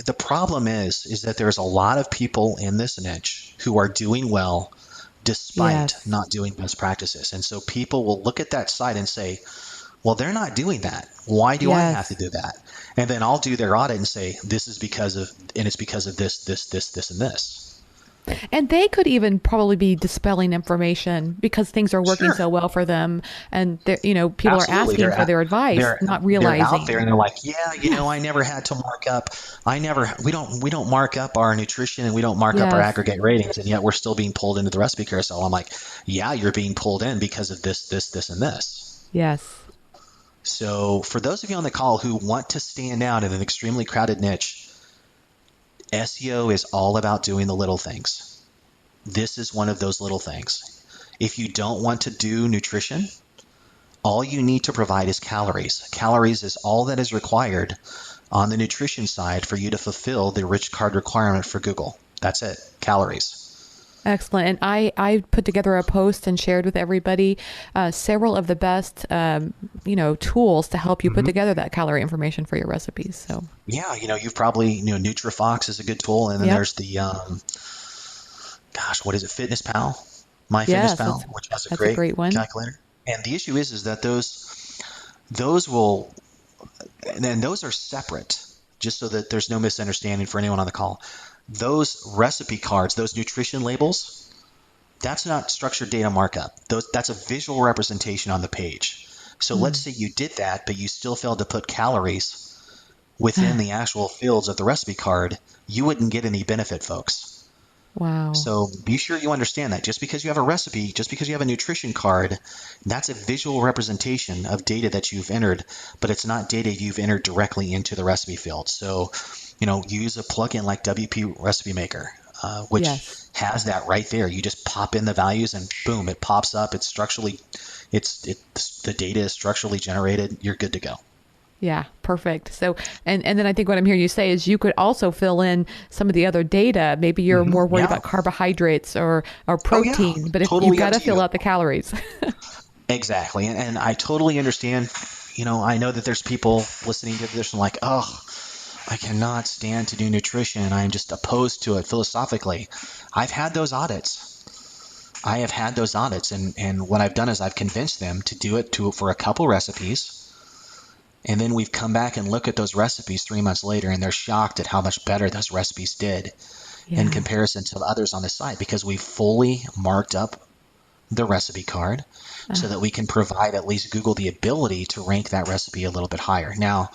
Speaker 1: the problem is that there's a lot of people in this niche who are doing well despite
Speaker 2: Yes.
Speaker 1: not doing best practices. And so people will look at that site and say, well, they're not doing that. Why do I have to
Speaker 2: Yes.
Speaker 1: do that? And then I'll do their audit and say, it's because of this, this, and this.
Speaker 2: And they could even probably be dispelling information because things are working
Speaker 1: Sure.
Speaker 2: so well for them, and people are
Speaker 1: Absolutely.
Speaker 2: asking
Speaker 1: They're
Speaker 2: for
Speaker 1: out,
Speaker 2: their advice,
Speaker 1: they're
Speaker 2: not
Speaker 1: they're out there
Speaker 2: realizing.
Speaker 1: and they're like, yeah,
Speaker 2: Yes.
Speaker 1: I never had to mark up. We don't mark up our nutrition and we don't mark up our
Speaker 2: Yes.
Speaker 1: aggregate ratings, and yet we're still being pulled into the recipe carousel. I'm like, yeah, you're being pulled in because of this, and this.
Speaker 2: Yes.
Speaker 1: So for those of you on the call who want to stand out in an extremely crowded niche, SEO is all about doing the little things. This is one of those little things. If you don't want to do nutrition, all you need to provide is calories. Calories is all that is required on the nutrition side for you to fulfill the rich card requirement for Google. That's it, calories.
Speaker 2: Excellent. And I put together a post and shared with everybody several of the best, tools to help you put
Speaker 1: Mm-hmm.
Speaker 2: together that calorie information for your recipes. So,
Speaker 1: Yeah, you've probably, NutriFox is a good tool, and then
Speaker 2: yep.
Speaker 1: there's the, what is it, FitnessPal,
Speaker 2: Yes,
Speaker 1: MyFitnessPal, which has a
Speaker 2: that's a
Speaker 1: great
Speaker 2: great one.
Speaker 1: calculator. And the issue is that those will, and those are separate, just so that there's no misunderstanding for anyone on the call. Those recipe cards, those nutrition labels, that's not structured data markup. That's a visual representation on the page. So let's
Speaker 2: Mm.
Speaker 1: say you did that, but you still failed to put calories within the actual fields of the recipe card, you wouldn't get any benefit, folks.
Speaker 2: Wow.
Speaker 1: So be sure you understand that just because you have a recipe, just because you have a nutrition card, that's a visual representation of data that you've entered, but it's not data you've entered directly into the recipe field. So, use a plugin like WP Recipe Maker, which
Speaker 2: Yes.
Speaker 1: has that right there. You just pop in the values and boom, it pops up. The data is structurally generated. You're good to go.
Speaker 2: Yeah, perfect. So, and then I think what I'm hearing you say is you could also fill in some of the other data. Maybe you're more worried
Speaker 1: Yeah.
Speaker 2: about carbohydrates or
Speaker 1: Oh yeah.
Speaker 2: protein, but if you've
Speaker 1: Totally
Speaker 2: got
Speaker 1: up
Speaker 2: to
Speaker 1: to
Speaker 2: fill
Speaker 1: you.
Speaker 2: out the calories.
Speaker 1: Exactly. And I totally understand. I know that there's people listening to this and like, oh, I cannot stand to do nutrition. I'm just opposed to it philosophically. I've had those audits. I have had those audits, and what I've done is I've convinced them to do it for a couple recipes. And then we've come back and look at those recipes 3 months later, and they're shocked at how much better those recipes did. in
Speaker 2: Yeah.
Speaker 1: comparison to others on the site because we fully marked up the recipe card so that we can provide at least Google the ability to rank that recipe a little bit higher. Now,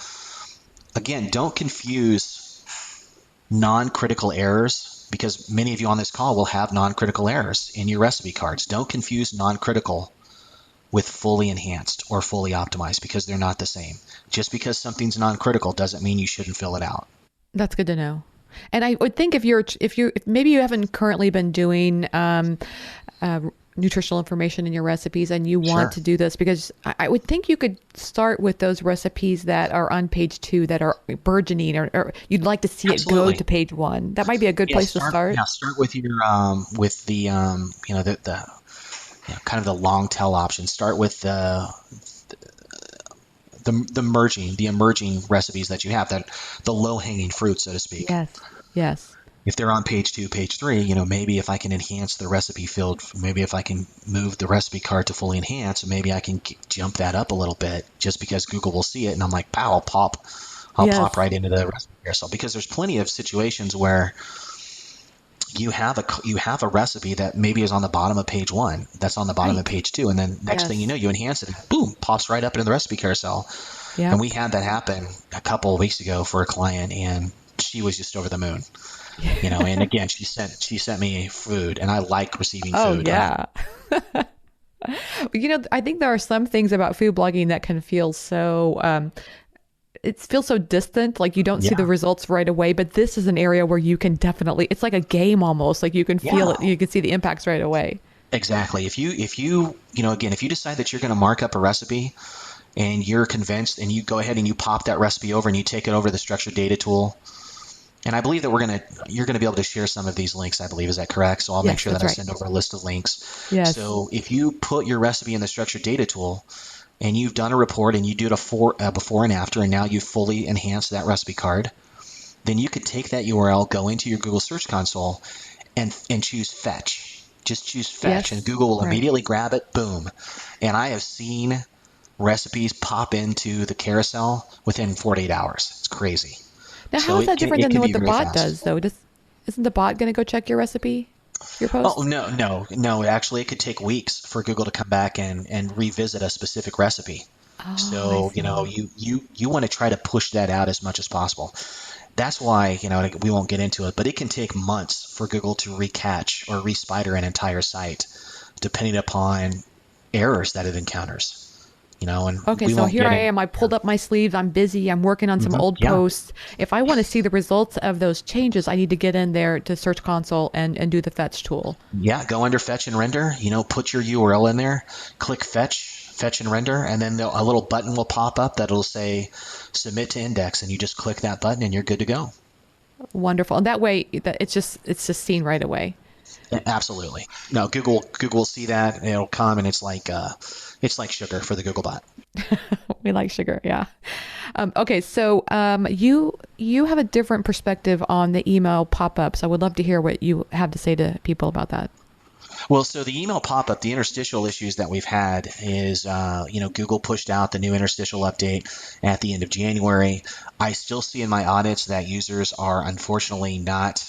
Speaker 1: again, don't confuse non-critical errors because many of you on this call will have non-critical errors in your recipe cards. Don't confuse non-critical with fully enhanced or fully optimized because they're not the same. Just because something's non-critical doesn't mean you shouldn't fill it out.
Speaker 2: That's good to know. And I would think if maybe you haven't currently been doing uh, nutritional information in your recipes and you want
Speaker 1: Sure.
Speaker 2: to do this, because I would think you could start with those recipes that are on page 2 that are burgeoning, or you'd like to see it go
Speaker 1: Absolutely.
Speaker 2: to page 1. That might be a good place to start.
Speaker 1: Start with your with the the kind of the long tail option. Start with the emerging recipes that you have, that the low hanging fruit, so to speak.
Speaker 2: Yes. Yes.
Speaker 1: If they're on page 2, page 3, maybe if I can enhance the recipe field, maybe if I can move the recipe card to fully enhance, maybe I can jump that up a little bit just because Google will see it and I'm like, pow, I'll pop
Speaker 2: Yes.
Speaker 1: right into the recipe carousel. Because there's plenty of situations where you have a recipe that maybe is on the bottom of page 1, that's on the bottom of
Speaker 2: Right.
Speaker 1: page 2, and then next thing you know,
Speaker 2: Yes.
Speaker 1: you enhance it, and boom, pops right up into the recipe carousel. And
Speaker 2: Yep.
Speaker 1: we had that happen a couple of weeks ago for a client, and she was just over the moon. And again, she sent me food, and I like receiving
Speaker 2: Oh,
Speaker 1: food.
Speaker 2: yeah. I think there are some things about food blogging that can feel so it feels so distant, like you don't see the
Speaker 1: Yeah,
Speaker 2: results right away, but this is an area where you can definitely, it's like a game almost, like you can feel
Speaker 1: yeah,
Speaker 2: it, you can see the impacts right away.
Speaker 1: exactly. Again, if you decide that you're going to mark up a recipe and you're convinced, and you go ahead and you pop that recipe over and you take it over to the structured data tool. And I believe that you're gonna be able to share some of these links, I believe. Is that correct? So I'll make
Speaker 2: Yes,
Speaker 1: sure that
Speaker 2: that's
Speaker 1: I
Speaker 2: right.
Speaker 1: send over a list of links.
Speaker 2: Yes.
Speaker 1: So if you put your recipe in the structured data tool and you've done a report and you do it before and after, and now you've fully enhanced that recipe card, then you could take that URL, go into your Google Search Console, and choose fetch. Just choose fetch, and
Speaker 2: Yes.
Speaker 1: Google will
Speaker 2: Right.
Speaker 1: immediately grab it. Boom. And I have seen recipes pop into the carousel within 48 hours. It's crazy.
Speaker 2: Now, how
Speaker 1: So
Speaker 2: is
Speaker 1: it
Speaker 2: that
Speaker 1: can
Speaker 2: different
Speaker 1: it
Speaker 2: than
Speaker 1: can
Speaker 2: what
Speaker 1: be
Speaker 2: the
Speaker 1: really
Speaker 2: bot
Speaker 1: fast.
Speaker 2: does, though? Isn't the bot going to go check your recipe, your
Speaker 1: Oh,
Speaker 2: post?
Speaker 1: no, no, no. Actually, it could take weeks for Google to come back and revisit a specific recipe.
Speaker 2: Oh, I
Speaker 1: So,
Speaker 2: see.
Speaker 1: you want to try to push that out as much as possible. That's why, we won't get into it, but it can take months for Google to recatch or respider an entire site, depending upon errors that it encounters. And
Speaker 2: Okay,
Speaker 1: we
Speaker 2: so
Speaker 1: won't
Speaker 2: here
Speaker 1: get
Speaker 2: I
Speaker 1: in.
Speaker 2: am. I pulled up my sleeves. I'm busy. I'm working on some old
Speaker 1: Yeah,
Speaker 2: posts. If I want to see the results of those changes, I need to get in there to Search Console and do the fetch tool.
Speaker 1: yeah. Go under fetch and render. Put your URL in there, click fetch and render, and then a little button will pop up that'll say submit to index, and you just click that button and you're good to go.
Speaker 2: Wonderful. And that way it's just seen right away.
Speaker 1: Absolutely. No, Google will see that and it'll come, and it's like sugar for the Google bot.
Speaker 2: We like sugar, yeah. Okay, so you have a different perspective on the email pop-ups. I would love to hear what you have to say to people about that.
Speaker 1: Well, so the email pop-up, the interstitial issues that we've had is, Google pushed out the new interstitial update at the end of January. I still see in my audits that users are unfortunately not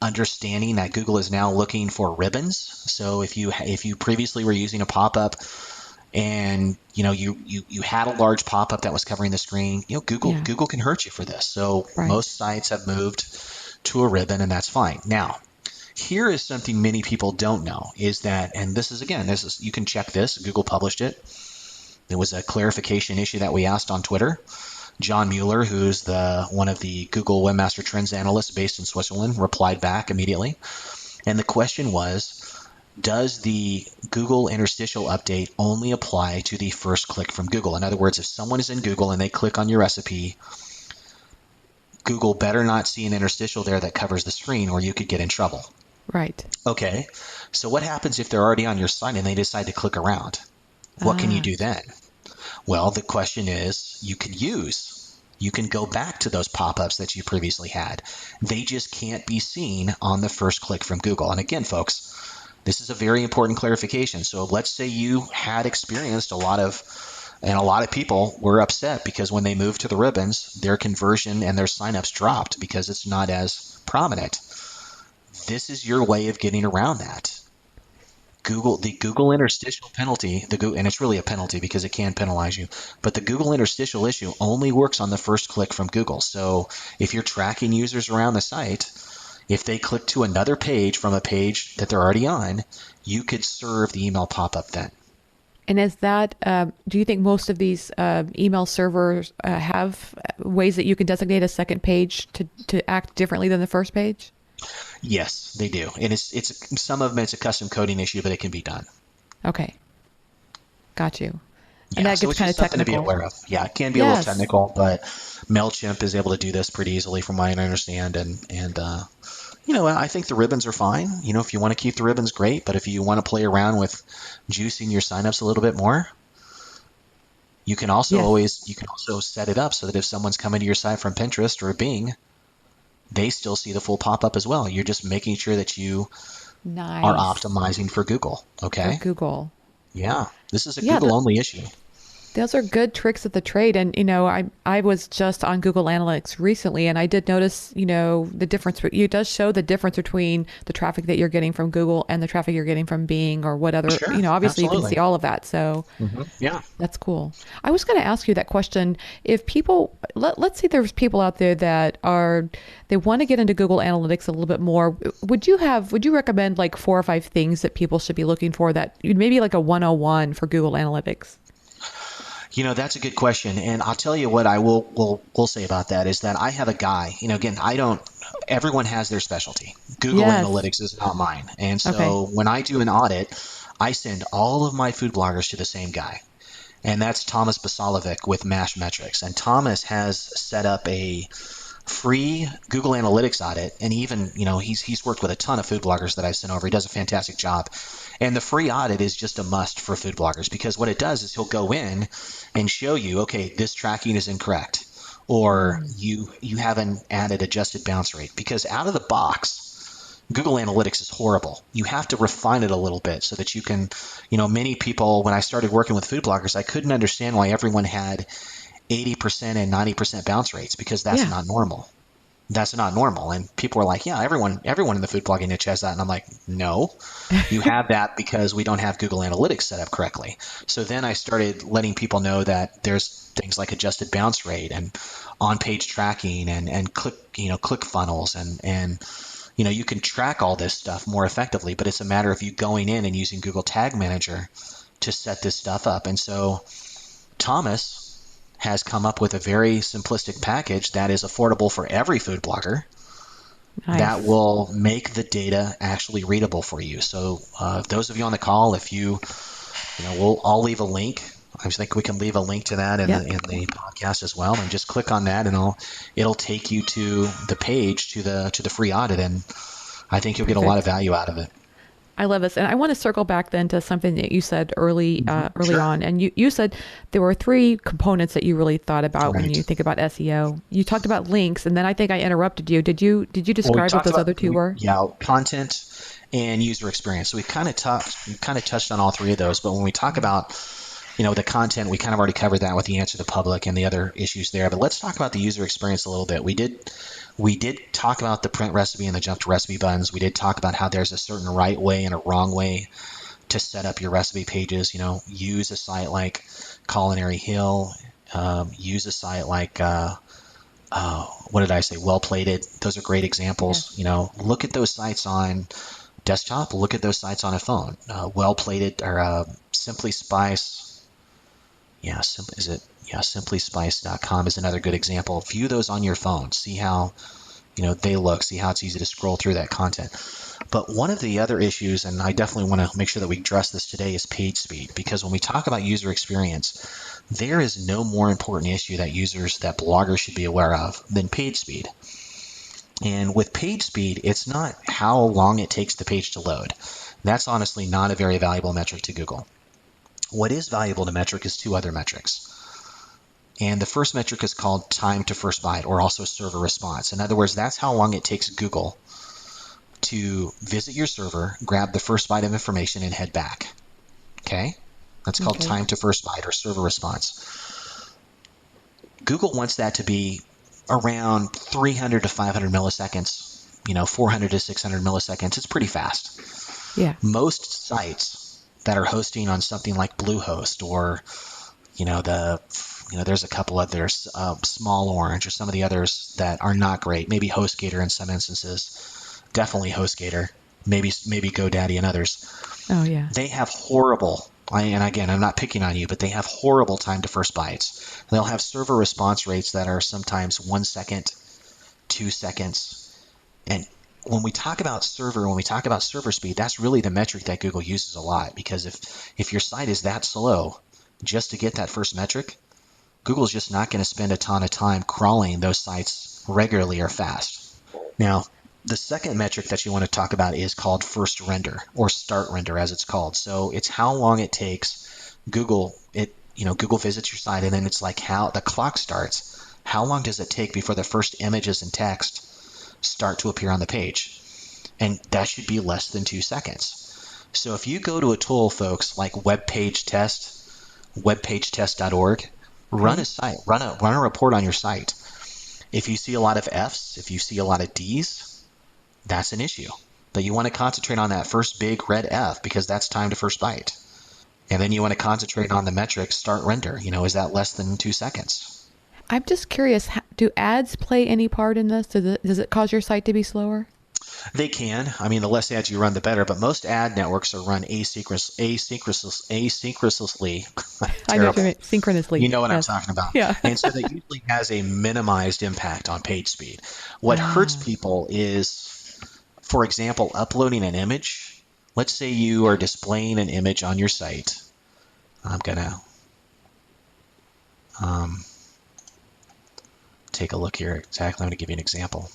Speaker 1: understanding that Google is now looking for ribbons. So if you previously were using a pop-up and you had a large pop-up that was covering the screen, Google
Speaker 2: Yeah,
Speaker 1: Google can hurt you for this. So
Speaker 2: right.
Speaker 1: most sites have moved to a ribbon, and that's fine. Now, here is something many people don't know is that, and this is you can check this. Google published it. There was a clarification issue that we asked on Twitter. John Mueller, who's one of the Google Webmaster Trends analysts based in Switzerland, replied back immediately. And the question was, does the Google interstitial update only apply to the first click from Google? In other words, if someone is in Google and they click on your recipe, Google better not see an interstitial there that covers the screen, or you could get in trouble.
Speaker 2: Right.
Speaker 1: Okay, so what happens if they're already on your site and they decide to click around? What can you
Speaker 2: Ah,
Speaker 1: do then? Well, the question is, you can go back to those pop-ups that you previously had. They just can't be seen on the first click from Google. And again, folks, this is a very important clarification. So let's say you had experienced a lot of people were upset because when they moved to the ribbons, their conversion and their signups dropped because it's not as prominent. This is your way of getting around that. The Google interstitial penalty, and it's really a penalty because it can penalize you, but the Google interstitial issue only works on the first click from Google. So if you're tracking users around the site, if they click to another page from a page that they're already on, you could serve the email pop-up then.
Speaker 2: And is that, do you think most of these email servers have ways that you can designate a second page to act differently than the first page?
Speaker 1: Yes, they do. And it's some of them, it's a custom coding issue, but it can be done.
Speaker 2: Okay, got you. And
Speaker 1: Yeah,
Speaker 2: that
Speaker 1: so
Speaker 2: gets
Speaker 1: it's
Speaker 2: kind of
Speaker 1: just something to be
Speaker 2: technical.
Speaker 1: aware of. Yeah, it can be a little
Speaker 2: Yes.
Speaker 1: technical, but MailChimp is able to do this pretty easily from what I understand. And I think the ribbons are fine. If you want to keep the ribbons, great. But if you want to play around with juicing your signups a little bit more,
Speaker 2: Yes.
Speaker 1: you can also set it up so that if someone's coming to your site from Pinterest or Bing, they still see the full pop-up as well. You're just making sure that you are
Speaker 2: Nice.
Speaker 1: optimizing for Google.
Speaker 2: For
Speaker 1: Okay?
Speaker 2: Google.
Speaker 1: Yeah, this is a
Speaker 2: Yeah,
Speaker 1: Google only issue.
Speaker 2: those are good tricks of the trade. And, I was just on Google Analytics recently and I did notice, the difference. It does show the difference between the traffic that you're getting from Google and the traffic you're getting from Bing or what other,
Speaker 1: Sure,
Speaker 2: obviously you can see
Speaker 1: absolutely.
Speaker 2: all of that. So
Speaker 1: Yeah.
Speaker 2: that's cool. I was going to ask you that question. If people, let's say there's people out there that they want to get into Google Analytics a little bit more. Would you recommend like 4 or 5 things that people should be looking for that maybe like a 101 for Google Analytics?
Speaker 1: That's a good question. And I'll tell you what I will say about that is that I have a guy, again, I don't, everyone has their specialty. Google
Speaker 2: Yes.
Speaker 1: Analytics is not mine. And
Speaker 2: Okay.
Speaker 1: so when I do an audit, I send all of my food bloggers to the same guy. And that's Thomas Basalovic with Mash Metrics. And Thomas has set up a free Google Analytics audit, and even he's worked with a ton of food bloggers that I've sent over. He does a fantastic job, and the free audit is just a must for food bloggers because what it does is he'll go in and show you, okay, this tracking is incorrect, or
Speaker 2: Mm.
Speaker 1: you haven't added adjusted bounce rate, because out of the box. Google Analytics is horrible. You have to refine it a little bit so that you can, many people, when I started working with food bloggers, I couldn't understand why everyone had 80% and 90% bounce rates because that's
Speaker 2: Yeah.
Speaker 1: not normal. That's not normal. And people are like, yeah, everyone in the food blogging niche has that. And I'm like, no, you have that because we don't have Google Analytics set up correctly. So then I started letting people know that there's things like adjusted bounce rate and on-page tracking and click funnels and you can track all this stuff more effectively, but it's a matter of you going in and using Google Tag Manager to set this stuff up. And so Thomas has come up with a very simplistic package that is affordable for every food blogger that
Speaker 2: Nice.
Speaker 1: will make the data actually readable for you. So those of you on the call, if I'll leave a link. I think we can leave a link to that in
Speaker 2: Yep.
Speaker 1: the podcast as well, and just click on that, and it'll take you to the page to the free audit, and I think you'll get a lot of
Speaker 2: Perfect.
Speaker 1: value out of it.
Speaker 2: I love this. And I want to circle back then to something that you said early
Speaker 1: Sure.
Speaker 2: on. And you said there were 3 components that you really thought about when
Speaker 1: Right.
Speaker 2: you think about SEO. You talked about links, and then I think I interrupted you. Did you
Speaker 1: Well, we
Speaker 2: describe what
Speaker 1: talked
Speaker 2: those
Speaker 1: about
Speaker 2: other two were?
Speaker 1: content and user experience. So we kind of touched on all three of those. But when we talk about the content, we kind of already covered that with the answer to the public and the other issues there. But let's talk about the user experience a little bit. We did talk about the print recipe and the jump to recipe buttons. We did talk about how there's a certain right way and a wrong way to set up your recipe pages. Use a site like Culinary Hill. Use a site like what did I say? Well Plated. Those are great examples.
Speaker 2: Yes.
Speaker 1: Look at those sites on desktop. Look at those sites on a phone. Well Plated or Simply Spice. Yeah, is it? Yeah, simplyspice.com is another good example. View those on your phone. See how they look. See how it's easy to scroll through that content. But one of the other issues, and I definitely want to make sure that we address this today, is page speed. Because when we talk about user experience, there is no more important issue that bloggers should be aware of than page speed. And with page speed, it's not how long it takes the page to load. That's honestly not a very valuable metric to Google. What is valuable to metric is 2 other metrics. And the first metric is called time to first byte, or also server response. In other words, that's how long it takes Google to visit your server, grab the first byte of information, and head back. Okay? That's called
Speaker 2: Okay.
Speaker 1: time to first byte or server response. Google wants that to be around 300 to 500 milliseconds, 400 to 600 milliseconds. It's pretty fast.
Speaker 2: Yeah.
Speaker 1: Most sites that are hosting on something like Bluehost or, there's a couple others, Small Orange or some of the others that are not great. Maybe HostGator in some instances. Definitely HostGator. Maybe GoDaddy and others.
Speaker 2: Oh, yeah.
Speaker 1: They have horrible, and again, I'm not picking on you, but they have horrible time to first bytes. They'll have server response rates that are sometimes 1 second, 2 seconds. And when we talk about server speed, that's really the metric that Google uses a lot, because if your site is that slow just to get that first metric, Google's just not going to spend a ton of time crawling those sites regularly or fast. Now, the second metric that you want to talk about is called first render, or start render as it's called. So it's how long it takes Google visits your site, and then it's like how the clock starts. How long does it take before the first images and text start to appear on the page? And that should be less than 2 seconds. So if you go to a tool, folks, like webpagetest.org, run a report on your site. If you see a lot of F's, if you see a lot of D's, that's an issue. But you want to concentrate on that first big red F, because that's time to first byte. And then you want to concentrate on the metric start render. Is that less than 2 seconds?
Speaker 2: I'm just curious, do ads play any part in this? Does it cause your site to be slower?
Speaker 1: They can. I mean, the less ads you run, the better. But most ad networks are run asynchronously.
Speaker 2: I know what you
Speaker 1: Terrible.
Speaker 2: mean. Synchronously.
Speaker 1: You know what I'm
Speaker 2: Yes.
Speaker 1: talking about.
Speaker 2: Yeah.
Speaker 1: And so that usually has a minimized impact on page speed. What hurts people is, for example, uploading an image. Let's say you are displaying an image on your site. I'm going to take a look here exactly. I'm going to give you an example.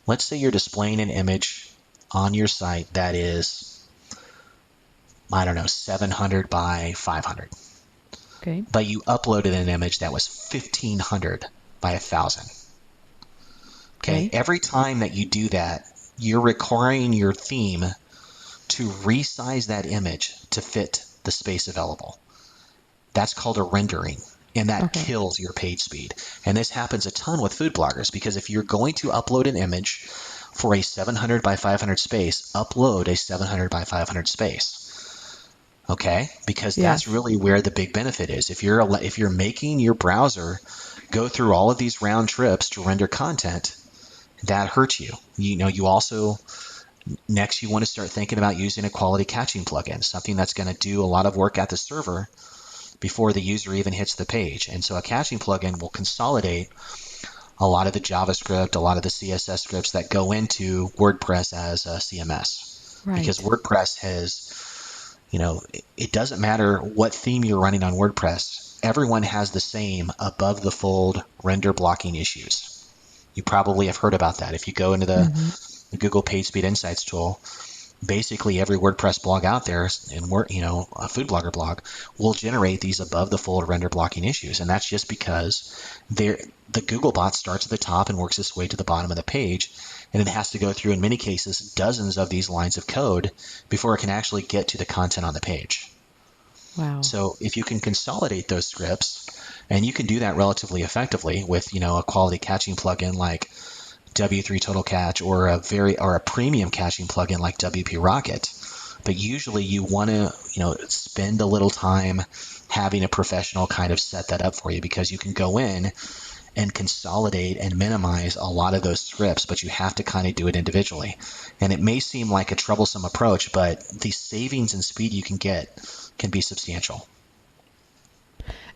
Speaker 1: Let's say you're displaying an image on your site that is, 700 by 500.
Speaker 2: Okay.
Speaker 1: But you uploaded an image that was 1500 by 1000. Okay. Every time that you do that, you're requiring your theme to resize that image to fit the space available. That's called a rendering, and that kills your page speed. And this happens a ton with food bloggers, because if you're going to upload an image for a 700 by 500 space, upload a 700 by 500 space. Okay, because that's really where the big benefit is. If you're making your browser go through all of these round trips to render content, that hurts you. You also, next, you want to start thinking about using a quality caching plugin, something that's going to do a lot of work at the server before the user even hits the page. And so a caching plugin will consolidate a lot of the JavaScript, a lot of the CSS scripts that go into WordPress as a CMS. Right. Because WordPress has, it doesn't matter what theme you're running on WordPress, everyone has the same above the fold render blocking issues. You probably have heard about that. If you go into the Google PageSpeed Insights tool, basically every WordPress blog out there, and a food blogger blog, will generate these above the fold render blocking issues. And that's just because the Google bot starts at the top and works its way to the bottom of the page, and it has to go through, in many cases, dozens of these lines of code before it can actually get to the content on the page. Wow. So if you can consolidate those scripts, and you can do that relatively effectively with a quality caching plugin like W3 Total Cache, or a premium caching plugin like WP Rocket. But usually you want to spend a little time having a professional kind of set that up for you, because you can go in and consolidate and minimize a lot of those scripts, but you have to kind of do it individually. And it may seem like a troublesome approach, but the savings and speed you can get can be substantial.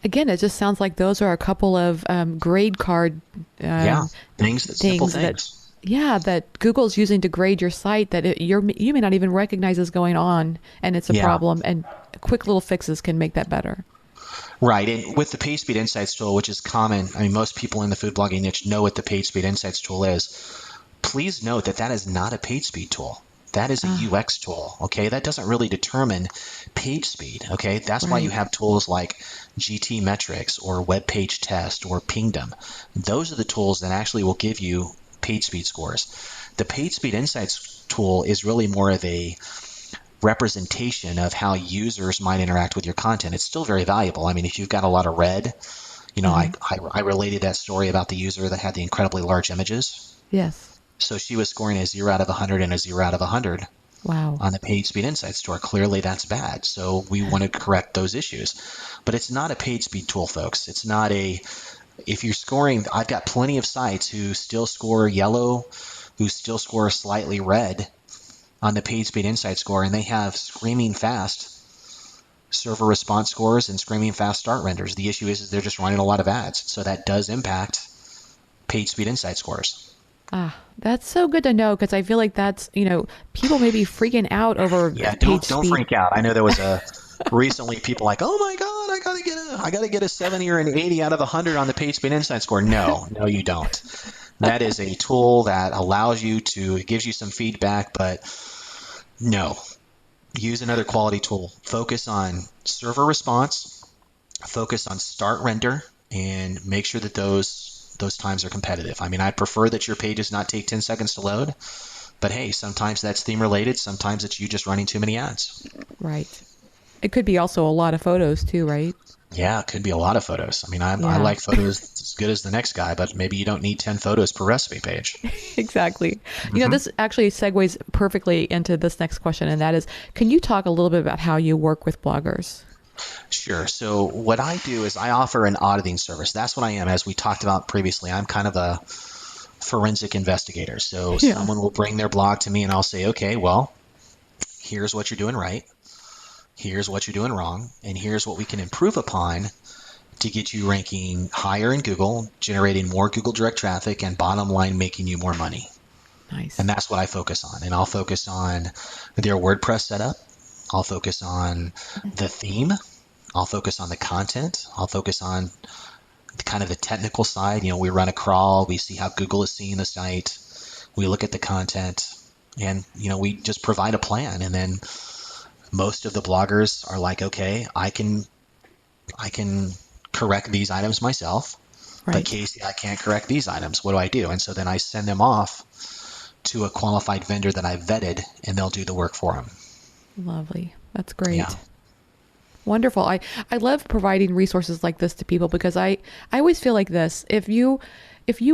Speaker 2: Again, it just sounds like those are a couple of grade card
Speaker 1: things
Speaker 2: that Google's using to grade your site that you may not even recognize is going on, and it's a problem, and quick little fixes can make that better.
Speaker 1: Right, and with the PageSpeed Insights tool, which is common, most people in the food blogging niche know what the PageSpeed Insights tool is. Please note that is not a PageSpeed tool. That is a UX tool, okay? That doesn't really determine page speed, okay? That's why you have tools like GT Metrics or Web Page Test or Pingdom. Those are the tools that actually will give you page speed scores. The PageSpeed Insights tool is really more of a representation of how users might interact with your content. It's still very valuable. If you've got a lot of red, I related that story about the user that had the incredibly large images.
Speaker 2: Yes.
Speaker 1: So she was scoring a 0 out of 100 and a 0 out of 100
Speaker 2: Wow.
Speaker 1: on the Page Speed Insights Store. Clearly, that's bad. So we want to correct those issues. But it's not a page speed tool, folks. It's not a, if you're scoring, I've got plenty of sites who still score yellow, who still score slightly red on the Page Speed Insight Score, and they have screaming fast server response scores and screaming fast start renders. The issue is they're just running a lot of ads. So that does impact Page Speed Insight scores.
Speaker 2: Ah, that's so good to know because I feel like that's, people may be freaking out over
Speaker 1: Yeah,
Speaker 2: page
Speaker 1: don't
Speaker 2: speed.
Speaker 1: freak out. I know there was a recently people like, oh my God, I gotta get a 70 or an 80 out of 100 on the Page Speed Insight Score. No, you don't. That is a tool that allows you to, it gives you some feedback, but no, use another quality tool. Focus on server response, focus on start render, and make sure that those times are competitive. I mean, I prefer that your page does not take 10 seconds to load, but hey, sometimes that's theme related. Sometimes it's you just running too many ads.
Speaker 2: Right. It could be also a lot of photos too, right?
Speaker 1: Yeah, it could be a lot of photos. I mean, I
Speaker 2: Yeah,
Speaker 1: like photos as good as the next guy, but maybe you don't need 10 photos per recipe page.
Speaker 2: exactly.
Speaker 1: Hmm.
Speaker 2: This actually segues perfectly into this next question, and that is, can you talk a little bit about how you work with bloggers?
Speaker 1: Sure. So what I do is I offer an auditing service. That's what I am. As we talked about previously, I'm kind of a forensic investigator. So
Speaker 2: Yeah.
Speaker 1: someone will bring their blog to me and I'll say, okay, well, here's what you're doing right. Here's what you're doing wrong. And here's what we can improve upon to get you ranking higher in Google, generating more Google direct traffic, and bottom line, making you more money. And
Speaker 2: Nice.
Speaker 1: that's what I focus on. And I'll focus on their WordPress setup. I'll focus on the theme. I'll focus on the content. I'll focus on kind of the technical side. We run a crawl. We see how Google is seeing the site. We look at the content, and we just provide a plan. And then most of the bloggers are like, okay, I can correct these items myself, but
Speaker 2: Right.
Speaker 1: Casey, I can't correct these items. What do I do? And so then I send them off to a qualified vendor that I've vetted, and they'll do the work for them.
Speaker 2: Lovely. That's
Speaker 1: Yeah.
Speaker 2: great. Wonderful. I love providing resources like this to people because I always feel like this. If you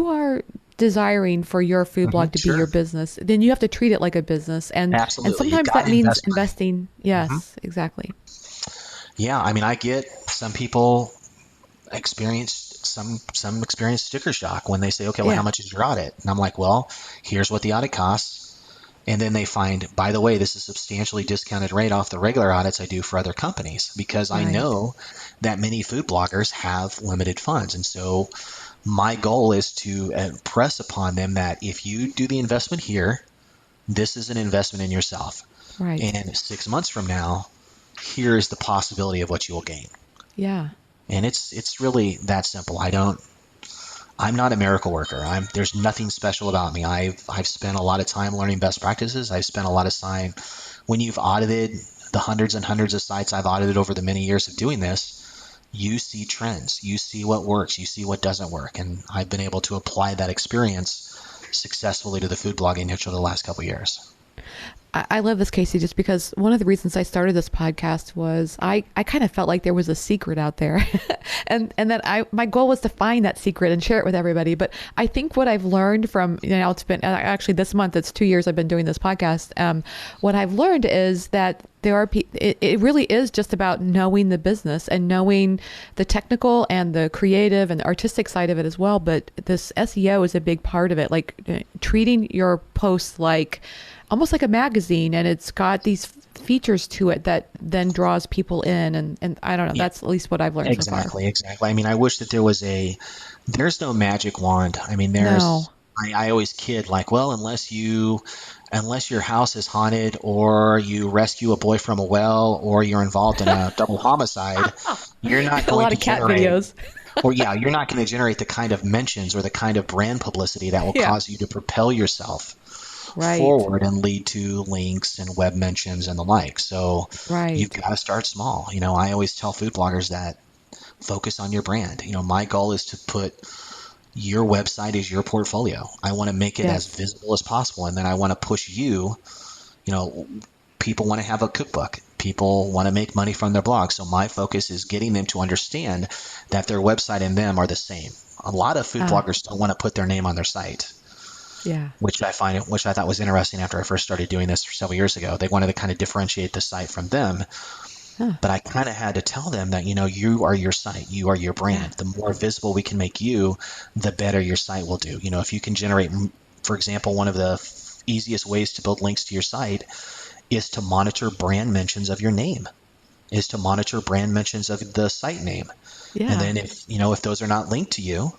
Speaker 2: are desiring for your food blog to be
Speaker 1: Sure.
Speaker 2: your business, then you have to treat it like a business. And
Speaker 1: Absolutely. You've
Speaker 2: sometimes
Speaker 1: got
Speaker 2: that
Speaker 1: to
Speaker 2: means
Speaker 1: invest money.
Speaker 2: investing.
Speaker 1: Hmm.
Speaker 2: Yes, exactly.
Speaker 1: Yeah. I mean, I get some people experience some experience sticker shock when they say, okay, well, how
Speaker 2: Yeah.
Speaker 1: much is your audit? And I'm like, well, here's what the audit costs. And then they find, by the way, this is substantially discounted rate off the regular audits I do for other companies because I
Speaker 2: Right.
Speaker 1: know that many food bloggers have limited funds. And so my goal is to impress upon them that if you do the investment here, this is an investment in yourself.
Speaker 2: Right.
Speaker 1: And 6 months from now, here is the possibility of what you will gain.
Speaker 2: Yeah.
Speaker 1: And it's really that simple. I'm not a miracle worker. There's nothing special about me. I've spent a lot of time learning best practices. I've spent a lot of time when you've audited the hundreds and hundreds of sites I've audited over the many years of doing this, you see trends. You see what works, you see what doesn't work. And I've been able to apply that experience successfully to the food blogging niche over the last couple of years.
Speaker 2: I love this, Casey, just because one of the reasons I started this podcast was I kind of felt like there was a secret out there. and that my goal was to find that secret and share it with everybody. But I think what I've learned from, it's been actually this month, it's 2 years I've been doing this podcast. What I've learned is that there are it really is just about knowing the business and knowing the technical and the creative and the artistic side of it as well. But this SEO is a big part of it, like treating your posts like almost like a magazine, and it's got these features to it that then draws people in. And I don't know,
Speaker 1: Yeah,
Speaker 2: that's at least what I've learned so far.
Speaker 1: exactly. I mean, I wish that there's no magic wand. I mean,
Speaker 2: No.
Speaker 1: I always kid like, well, unless your house is haunted or you rescue a boy from a well or you're involved in a double homicide, you're not
Speaker 2: A
Speaker 1: going
Speaker 2: lot
Speaker 1: to
Speaker 2: of cat
Speaker 1: generate,
Speaker 2: videos.
Speaker 1: or yeah, you're not going to generate the kind of mentions or the kind of brand publicity that will
Speaker 2: Yeah.
Speaker 1: cause you to propel yourself
Speaker 2: Right.
Speaker 1: forward and lead to links and web mentions and the like. So you've
Speaker 2: Right.
Speaker 1: got to start small. I always tell food bloggers that focus on your brand. My goal is to put your website as your portfolio. I want to make it as
Speaker 2: Yes.
Speaker 1: visible as possible. And then I want to push you, you know, people want to have a cookbook. People want to make money from their blog. So my focus is getting them to understand that their website and them are the same. A lot of food
Speaker 2: Ah,
Speaker 1: bloggers don't want to put their name on their site.
Speaker 2: Yeah.
Speaker 1: which I thought was interesting after I first started doing this several years ago. They wanted to kind of differentiate the site from them,
Speaker 2: Huh.
Speaker 1: but I kind of had to tell them that, you are your site, you are your
Speaker 2: Yeah.
Speaker 1: brand. The more visible we can make you, the better your site will do. If you can generate, for example, one of the easiest ways to build links to your site is to monitor brand mentions of your name, is to monitor brand mentions of the site name. And
Speaker 2: Yeah.
Speaker 1: then if those are not linked to you,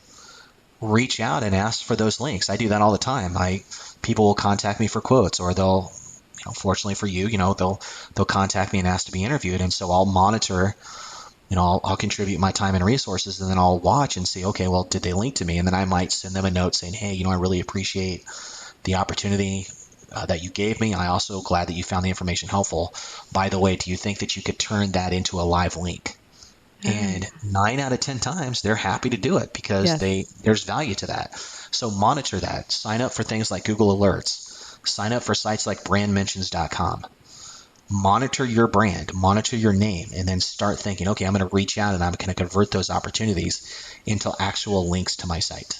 Speaker 1: reach out and ask for those links. I do that all the time. People will contact me for quotes, or they'll, fortunately for you, they'll contact me and ask to be interviewed. And so I'll monitor, I'll contribute my time and resources, and then I'll watch and see, okay, well, did they link to me? And then I might send them a note saying, hey, I really appreciate the opportunity that you gave me. I also glad that you found the information helpful. By the way, do you think that you could turn that into a live link?
Speaker 2: Oh.
Speaker 1: And 9 out of 10 times, they're happy to do it because
Speaker 2: Yes.
Speaker 1: there's value to that. So monitor that. Sign up for things like Google Alerts. Sign up for sites like brandmentions.com. Monitor your brand, monitor your name, and then start thinking, okay, I'm going to reach out and I'm going to convert those opportunities into actual links to my site.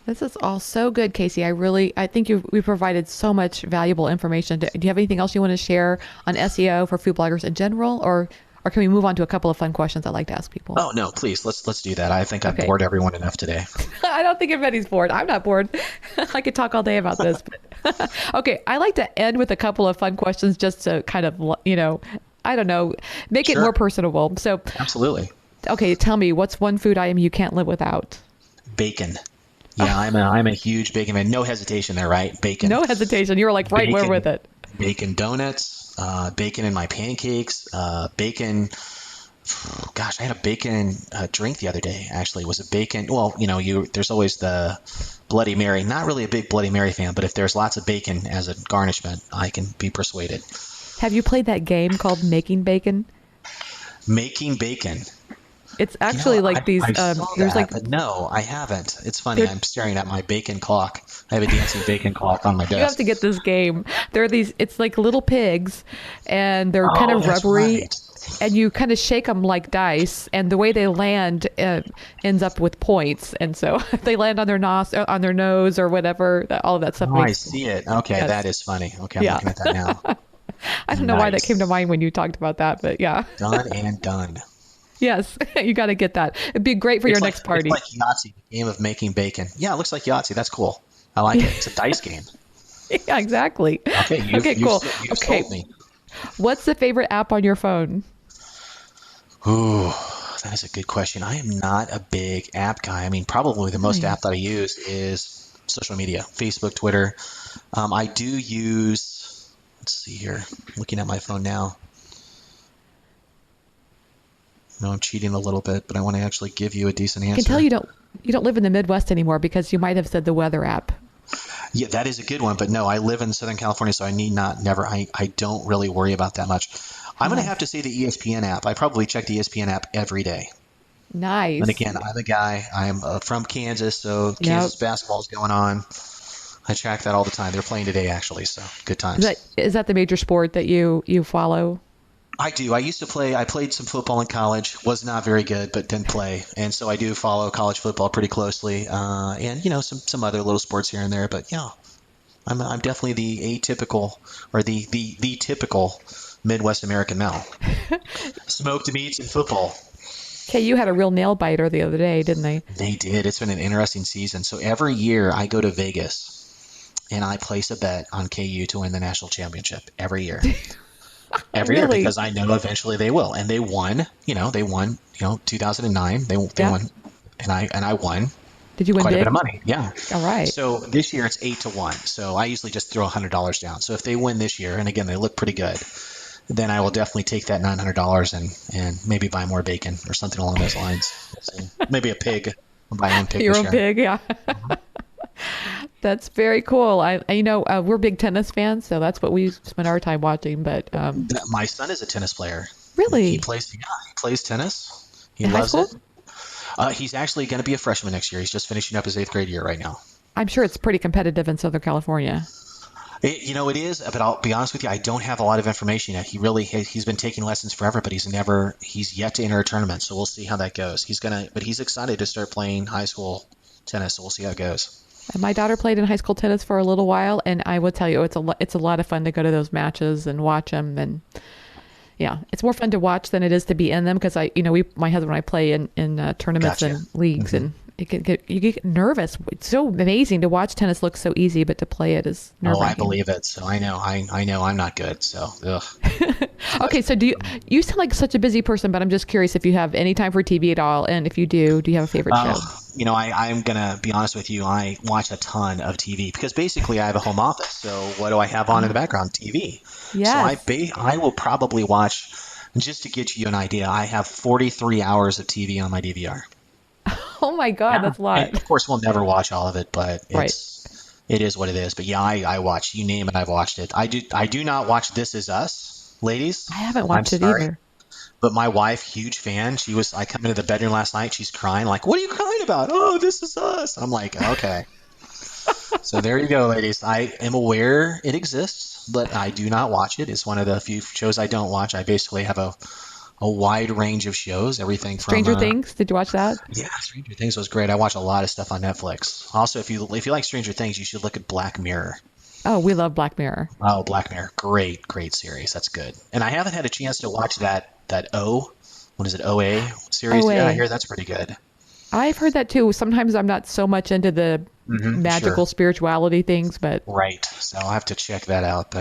Speaker 2: This is all so good, Casey. I think we provided so much valuable information. Do you have anything else you want to share on SEO for food bloggers in general, or can we move on to a couple of fun questions I like to ask people?
Speaker 1: Oh no, please, let's do that. I think I've
Speaker 2: Okay.
Speaker 1: bored everyone enough today.
Speaker 2: I don't think anybody's bored. I'm not bored. I could talk all day about this. But okay. I like to end with a couple of fun questions just to kind of, I don't know, make it more
Speaker 1: Sure,
Speaker 2: personable. So,
Speaker 1: absolutely.
Speaker 2: okay, tell me, what's one food item you can't live without?
Speaker 1: Bacon. Yeah, I'm a huge bacon fan. No hesitation there, right? Bacon.
Speaker 2: No hesitation. You were like right where with
Speaker 1: Bacon,
Speaker 2: it.
Speaker 1: bacon donuts, bacon in my pancakes, bacon. Gosh, I had a bacon drink the other day. Actually, it was a bacon. Well, there's always the Bloody Mary. Not really a big Bloody Mary fan, but if there's lots of bacon as a garnishment, I can be persuaded.
Speaker 2: Have you played that game called Making Bacon?
Speaker 1: Making bacon.
Speaker 2: It's actually like
Speaker 1: I saw
Speaker 2: there's
Speaker 1: that,
Speaker 2: like,
Speaker 1: but no, I haven't. It's funny.
Speaker 2: there,
Speaker 1: I'm staring at my bacon clock. I have a dancing bacon clock on my
Speaker 2: you have
Speaker 1: desk.
Speaker 2: to get this game. There are these, it's like little pigs and they're kind
Speaker 1: Oh,
Speaker 2: of
Speaker 1: that's
Speaker 2: rubbery
Speaker 1: right.
Speaker 2: and you kind of shake them like dice, and the way they land ends up with points. And so if they land on their on their nose or whatever, all of that stuff
Speaker 1: Oh, I
Speaker 2: makes,
Speaker 1: see it. Okay, that
Speaker 2: yes,
Speaker 1: is funny. Okay, I'm
Speaker 2: yeah.
Speaker 1: looking at that now.
Speaker 2: I don't know why that came to
Speaker 1: Nice.
Speaker 2: mind when you talked about that, but yeah,
Speaker 1: Done and done.
Speaker 2: yes, you got to get that. It'd be great for your next
Speaker 1: It's
Speaker 2: party.
Speaker 1: like Yahtzee, the game of making bacon. Yeah, it looks like Yahtzee. That's cool. I like it. It's a dice game.
Speaker 2: Yeah, exactly.
Speaker 1: Okay,
Speaker 2: Okay, cool.
Speaker 1: you've
Speaker 2: Okay,
Speaker 1: sold me.
Speaker 2: what's the favorite app on your phone?
Speaker 1: Ooh, that is a good question. I am not a big app guy. I mean, probably the most
Speaker 2: Really?
Speaker 1: app that I use is social media, Facebook, Twitter. I do use, let's see here, looking at my phone now. No, I'm cheating a little bit, but I want to actually give you a decent
Speaker 2: I can tell
Speaker 1: answer.
Speaker 2: you don't live in the Midwest anymore because you might have said the weather app.
Speaker 1: Yeah, that is a good one, but no, I live in Southern California, so I need not, never, I don't really worry about that much. I'm going to have to
Speaker 2: Nice.
Speaker 1: say the ESPN app. I probably check the ESPN app every day. And
Speaker 2: Nice.
Speaker 1: again, I'm a guy, I'm from Kansas, so
Speaker 2: Yep.
Speaker 1: Kansas basketball is going on. I track that all the time. They're playing today, actually, so good times.
Speaker 2: Is that the major sport that you follow?
Speaker 1: I do. I played some football in college, was not very good, but didn't play. And so I do follow college football pretty closely. And, some other little sports here and there, but yeah, I'm definitely the atypical or the typical Midwest American male. Smoked meats and football.
Speaker 2: KU had a real nail biter the other day, didn't they?
Speaker 1: They did. It's been an interesting season. So every year I go to Vegas and I place a bet on KU to win the national championship every year. Every year
Speaker 2: Really?
Speaker 1: because I know eventually they will. And they won, 2009. They
Speaker 2: Yep.
Speaker 1: won and I won
Speaker 2: Did you win
Speaker 1: quite a bit of
Speaker 2: big?
Speaker 1: money. Yeah.
Speaker 2: All right.
Speaker 1: So this year it's 8-1. So I usually just throw $100 down. So if they win this year, and again they look pretty good, then I will definitely take that $900 and maybe buy more bacon or something along those lines. We'll see. Maybe a pig. I'll buy my own pig
Speaker 2: Your
Speaker 1: this
Speaker 2: own
Speaker 1: year.
Speaker 2: pig, yeah. That's very cool. We're big tennis fans, so that's what we spend our time watching. But
Speaker 1: My son is a tennis player. He
Speaker 2: really,
Speaker 1: plays, yeah, he plays tennis. He
Speaker 2: in high
Speaker 1: loves it.
Speaker 2: school,
Speaker 1: He's actually going to be a freshman next year. He's just finishing up his eighth grade year right now.
Speaker 2: I'm sure it's pretty competitive in Southern California.
Speaker 1: It is, but I'll be honest with you, I don't have a lot of information yet. He's been taking lessons forever, but he's yet to enter a tournament. So we'll see how that goes. But he's excited to start playing high school tennis. So we'll see how it goes.
Speaker 2: And my daughter played in high school tennis for a little while, and I will tell you, it's a lot of fun to go to those matches and watch them. And yeah, it's more fun to watch than it is to be in them because my husband and I play in tournaments
Speaker 1: Gotcha.
Speaker 2: and leagues, and you get nervous. It's so amazing to watch tennis look so easy, but to play it is
Speaker 1: Oh, I
Speaker 2: nerve-wracking.
Speaker 1: believe it. So I know, I know I'm not good. So, ugh.
Speaker 2: Okay, so you sound like such a busy person, but I'm just curious if you have any time for TV at all, and if you do you have a favorite show?
Speaker 1: I'm going to be honest with you. I watch a ton of TV because basically I have a home office. So what do I have on in the background? TV. So
Speaker 2: Yes.
Speaker 1: I will probably watch, just to get you an idea, I have 43 hours of TV on my DVR.
Speaker 2: Oh my God,
Speaker 1: Yeah.
Speaker 2: that's a lot.
Speaker 1: And of course, we'll never watch all of it, but
Speaker 2: Right.
Speaker 1: it is what it is. But yeah, I watch, you name it, I've watched it. I do not watch This Is Us, ladies.
Speaker 2: I haven't
Speaker 1: I'm
Speaker 2: watched it
Speaker 1: sorry.
Speaker 2: either.
Speaker 1: But my wife, huge fan. I come into the bedroom last night, she's crying, like, what are you crying about? Oh, This Is Us. I'm like, okay. So there you go, ladies. I am aware it exists, but I do not watch it. It's one of the few shows I don't watch. I basically have a wide range of shows, everything from
Speaker 2: Stranger Things. Did you watch that?
Speaker 1: yeah, Stranger Things was great. I watch a lot of stuff on Netflix. Also, if you like Stranger Things, you should look at Black Mirror.
Speaker 2: Oh, we love Black Mirror.
Speaker 1: Oh, Black Mirror, great series. That's good. And I haven't had a chance to watch that what is it, OA series?
Speaker 2: OA.
Speaker 1: Yeah, I hear that's pretty good.
Speaker 2: I've heard that too. Sometimes I'm not so much into the magical
Speaker 1: Sure.
Speaker 2: spirituality things, but
Speaker 1: Right. So I'll have to check that out.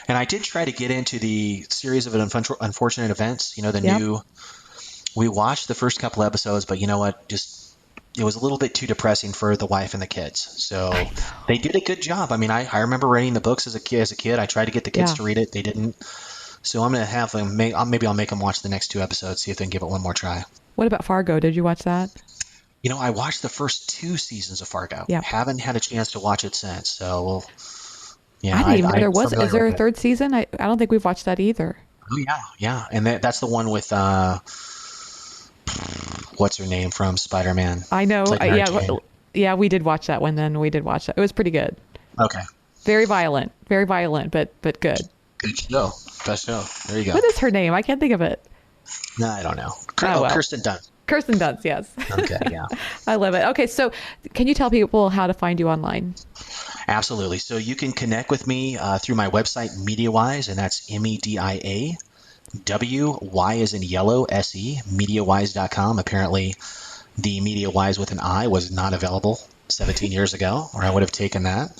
Speaker 1: And I did try to get into the series of unfortunate events. The
Speaker 2: Yep.
Speaker 1: new. We watched the first couple episodes, but you know what? Just it was a little bit too depressing for the wife and the kids. So they did a good job. I mean, I remember reading the books as a kid. I tried to get the kids
Speaker 2: Yeah.
Speaker 1: to read it. They idn't. So I'm gonna have them. Maybe I'll make them watch the next two episodes. See if they can give it one more try.
Speaker 2: What about Fargo? Did you watch that?
Speaker 1: I watched the first two seasons of Fargo.
Speaker 2: Yeah.
Speaker 1: Haven't had a chance to watch it since. So, yeah,
Speaker 2: I didn't even know there was.
Speaker 1: familiar
Speaker 2: Is there a
Speaker 1: with it.
Speaker 2: third season? I don't think we've watched that either.
Speaker 1: Oh yeah, and that's the one with what's her name from Spider-Man?
Speaker 2: I know.
Speaker 1: Played Mary
Speaker 2: Yeah,
Speaker 1: Jane.
Speaker 2: yeah, we did watch that one. Then we did watch that. It was pretty good.
Speaker 1: Okay,
Speaker 2: Very violent, but good.
Speaker 1: good show. Best show. There you go.
Speaker 2: What is her name? I can't think of it.
Speaker 1: No, I don't know.
Speaker 2: Oh, well.
Speaker 1: Kirsten Dunst.
Speaker 2: Kirsten Dunst. Yes.
Speaker 1: Okay, yeah.
Speaker 2: I love it. Okay, so can you tell people how to find you online?
Speaker 1: Absolutely. So you can connect with me through my website, MediaWise, and that's MEDIA. Y is in yellow, SE, MediaWise.com. Apparently, the MediaWise with an I was not available 17 years ago, or I would have taken that.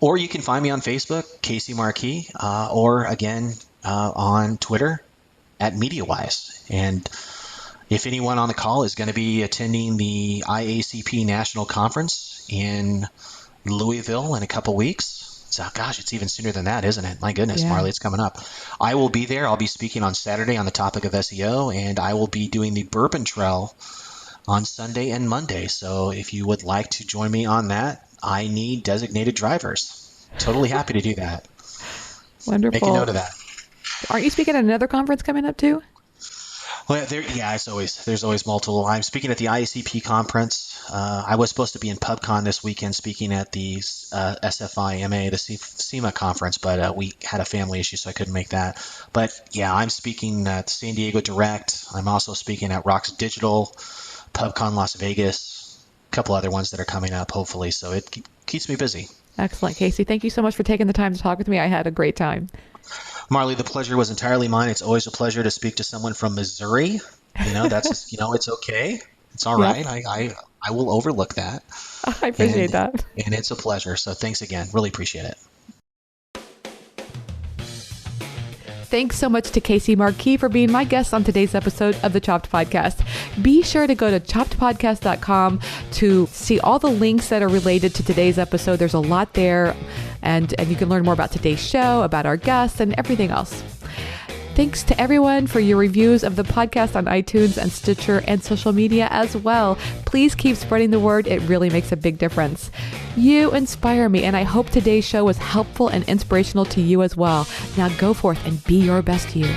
Speaker 1: Or you can find me on Facebook, Casey Markee, or again on Twitter at MediaWise. And if anyone on the call is going to be attending the IACP National Conference in Louisville in a couple weeks, so gosh, it's even sooner than that, isn't it? My goodness,
Speaker 2: Yeah.
Speaker 1: Marley, it's coming up. I will be there. I'll be speaking on Saturday on the topic of SEO, and I will be doing the Bourbon Trail on Sunday and Monday. So if you would like to join me on that, I need designated drivers. Totally happy to do that.
Speaker 2: Wonderful.
Speaker 1: Make a note of that.
Speaker 2: Aren't you speaking at another conference coming up too?
Speaker 1: Well, there's always multiple. I'm speaking at the IACP conference. I was supposed to be in PubCon this weekend speaking at the SFIMA, the SEMA conference, but we had a family issue, so I couldn't make that. But yeah, I'm speaking at San Diego Direct. I'm also speaking at Rocks Digital, PubCon Las Vegas, a couple other ones that are coming up, hopefully. So it keeps me busy.
Speaker 2: Excellent, Casey. Thank you so much for taking the time to talk with me. I had a great time.
Speaker 1: Marley, the pleasure was entirely mine. It's always a pleasure to speak to someone from Missouri. That's it's okay. It's all right. I will overlook that.
Speaker 2: I appreciate that.
Speaker 1: And it's a pleasure. So thanks again. Really appreciate it.
Speaker 2: Thanks so much to Casey Markee for being my guest on today's episode of the Chopped Podcast. Be sure to go to choppedpodcast.com to see all the links that are related to today's episode. There's a lot there, and you can learn more about today's show, about our guests, and everything else. Thanks to everyone for your reviews of the podcast on iTunes and Stitcher and social media as well. Please keep spreading the word. It really makes a big difference. You inspire me, and I hope today's show was helpful and inspirational to you as well. Now go forth and be your best you.